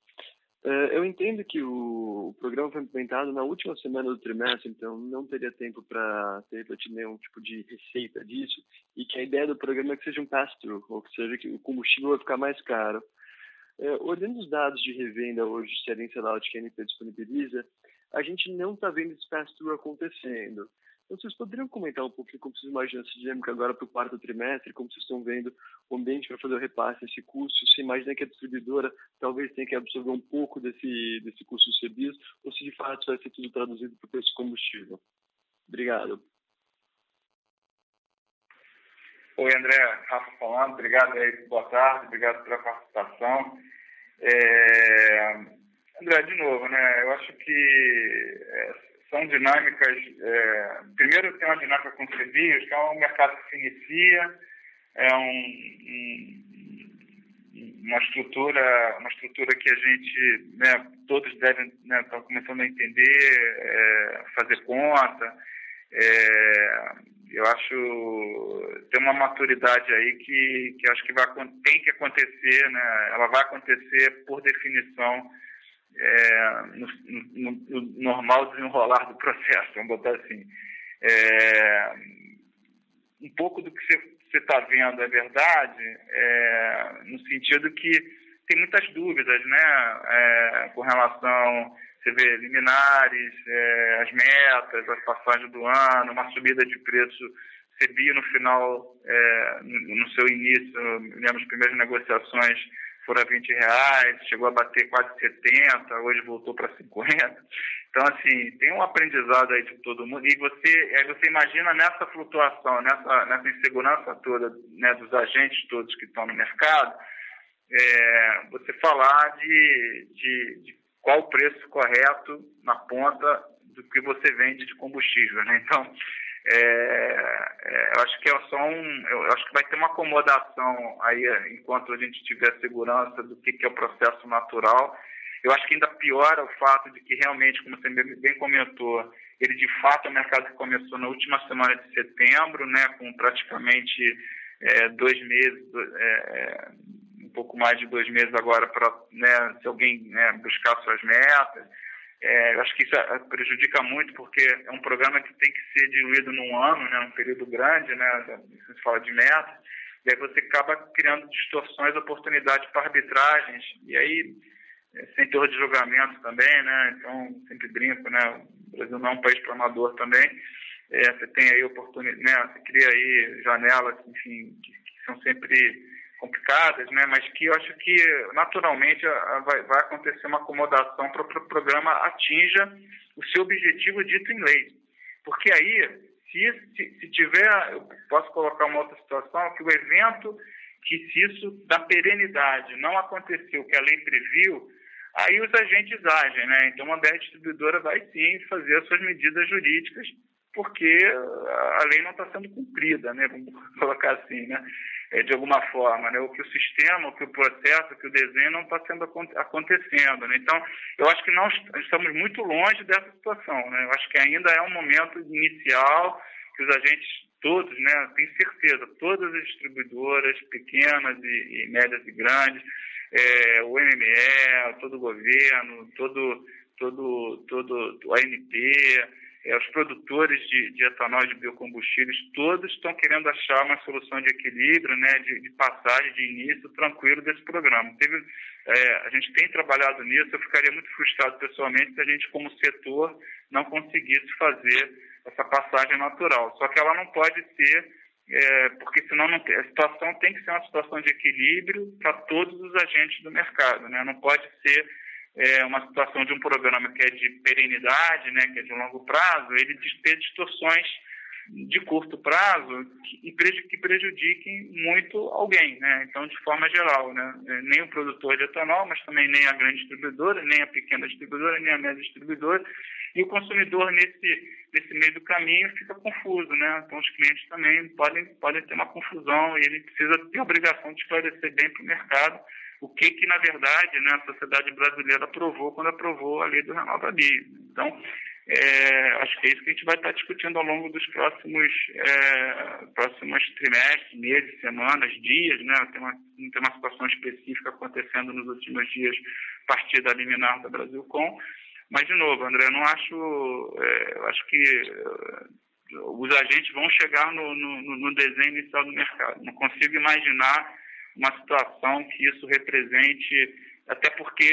Eu entendo que o programa foi implementado na última semana do trimestre, então não teria tempo para ter refletido nenhum tipo de receita disso, e que a ideia do programa é que seja um pass-through, ou que seja que o combustível vai ficar mais caro. Olhando os dados de revenda hoje, se a Sellout que a ANP disponibiliza, a gente não está vendo esse pass-through acontecendo. Então, vocês poderiam comentar um pouquinho como vocês imaginam essa dinâmica agora para o quarto trimestre, como vocês estão vendo o ambiente para fazer o repasse desse custo? Você imagina que a distribuidora talvez tenha que absorver um pouco desse custo dos serviços, ou se de fato vai ser tudo traduzido para o preço do combustível? Obrigado. Oi, André, Rafa falando. Obrigado aí, boa tarde, obrigado pela participação. André, de novo, né? Eu acho que são dinâmicas. Primeiro, tem uma dinâmica com os CBIOS, que é um mercado que se inicia, é uma estrutura que a gente, né, todos devem estar começando a entender, fazer conta. Eu acho tem uma maturidade aí que acho que tem que acontecer, né? Ela vai acontecer por definição no normal desenrolar do processo, vamos botar assim. Um pouco do que você está vendo é verdade, no sentido que tem muitas dúvidas, né, com relação, você vê, liminares, as metas, as passagens do ano, uma subida de preço, você viu no final, no seu início, lembro, as primeiras negociações foram a R$20, chegou a bater quase 70, hoje voltou para 50. Então, assim, tem um aprendizado aí de todo mundo. E você imagina nessa flutuação, nessa insegurança toda, né, dos agentes todos que estão no mercado, você falar de qual o preço correto na ponta do que você vende de combustível, né? Então, eu acho que eu acho que vai ter uma acomodação aí enquanto a gente tiver segurança do que é o processo natural. Eu acho que ainda piora o fato de que realmente, como você bem comentou, ele de fato é um mercado que começou na última semana de setembro, né, com praticamente 2 meses, um pouco mais de 2 meses agora para, né, se alguém, né, buscar suas metas. Eu acho que isso prejudica muito, porque é um programa que tem que ser diluído num ano, né, um período grande, né, se fala de metas, e aí você acaba criando distorções, oportunidades para arbitragens, e aí, sem teor de julgamento também, né, então sempre brinco, né, o Brasil não é um país para amador também, você tem aí oportunidade, né, você cria aí janelas, enfim, que são sempre complicadas, né, mas que eu acho que naturalmente vai acontecer uma acomodação para que o programa atinja o seu objetivo dito em lei. Porque aí, se tiver, eu posso colocar uma outra situação, que o evento, que se isso da perenidade não aconteceu, o que a lei previu, aí os agentes agem, né? Então a BR Distribuidora vai sim fazer as suas medidas jurídicas, porque a lei não está sendo cumprida, né? Vamos colocar assim, né? De alguma forma, né? O que o sistema, o que o processo, o que o desenho não está sendo acontecendo, né? Então, eu acho que nós estamos muito longe dessa situação, né? Eu acho que ainda é um momento inicial que os agentes todos, né? Tenho certeza, todas as distribuidoras, pequenas e médias e grandes, o MME, todo o governo, todo o ANP, os produtores de etanol e de biocombustíveis, todos estão querendo achar uma solução de equilíbrio, né, de passagem, de início tranquilo desse programa. A gente tem trabalhado nisso, eu ficaria muito frustrado pessoalmente se a gente, como setor, não conseguisse fazer essa passagem natural. Só que ela não pode ser, porque senão a situação tem que ser uma situação de equilíbrio para todos os agentes do mercado, né? Não pode ser uma situação de um programa que é de perenidade, né, que é de longo prazo, ele ter distorções de curto prazo que prejudiquem muito alguém, né? Então, de forma geral, né? Nem o produtor de etanol, mas também nem a grande distribuidora, nem a pequena distribuidora, nem a média distribuidora, e o consumidor nesse meio do caminho fica confuso, né? Então, os clientes também podem ter uma confusão e ele precisa ter a obrigação de esclarecer bem para o mercado o que na verdade, né, a sociedade brasileira aprovou quando aprovou a lei do RenovaBio. Então, acho que é isso que a gente vai estar discutindo ao longo dos próximos trimestres, meses, semanas, dias, né? Tem uma situação específica acontecendo nos últimos dias a partir da liminar da Brasilcom. Mas, de novo, André, eu acho que os agentes vão chegar no desenho inicial do mercado. Não consigo imaginar uma situação que isso represente, até porque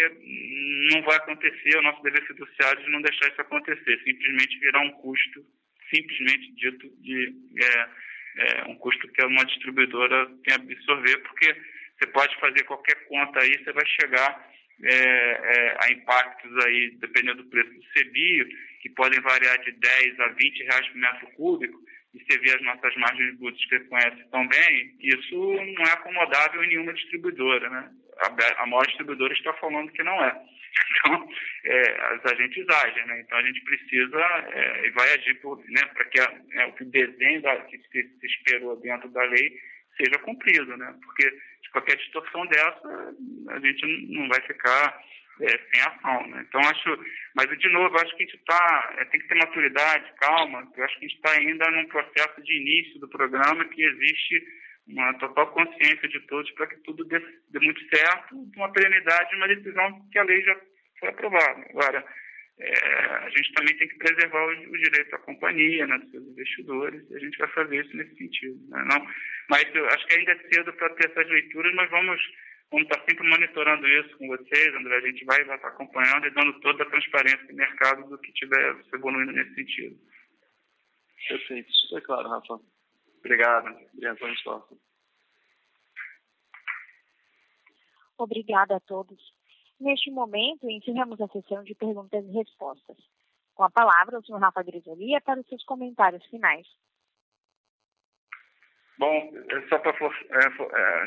não vai acontecer, o nosso dever fiduciário de não deixar isso acontecer, simplesmente virar um custo, simplesmente dito, um custo que uma distribuidora tem que absorver, porque você pode fazer qualquer conta aí, você vai chegar a impactos aí, dependendo do preço do CBIO, que podem variar de 10 a 20 reais por metro cúbico, e você vê as nossas margens brutas que você conhece tão bem, isso não é acomodável em nenhuma distribuidora, né? A maior distribuidora está falando que não é. Então, os agentes agem, né? Então, a gente precisa e vai agir para que o desenho que se esperou dentro da lei seja cumprido, né? Porque de qualquer distorção dessa, a gente não vai ficar sem ação, né? Então, mas de novo, acho que a gente tem que ter maturidade, calma, eu acho que a gente está ainda num processo de início do programa que existe uma total consciência de todos para que tudo dê muito certo, uma perenidade, uma decisão que a lei já foi aprovada. Agora, a gente também tem que preservar o direito à companhia, né, dos seus investidores, e a gente vai fazer isso nesse sentido. Né? Mas eu acho que ainda é cedo para ter essas leituras, mas vamos estar sempre monitorando isso com vocês, André. A gente vai estar acompanhando e dando toda a transparência do mercado do que tiver se evoluindo nesse sentido. Perfeito, super claro, Rafa. Obrigado. Obrigado pela resposta. Obrigada a todos. Neste momento, encerramos a sessão de perguntas e respostas. Com a palavra, o senhor Rafa Grisolia para os seus comentários finais. Bom, só para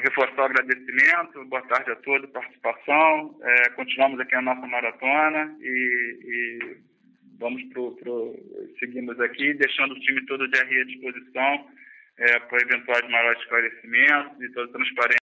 reforçar o agradecimento, boa tarde a todos, participação. Continuamos aqui a nossa maratona e seguimos aqui, deixando o time todo de RI à disposição para eventuais maiores esclarecimentos e toda a transparência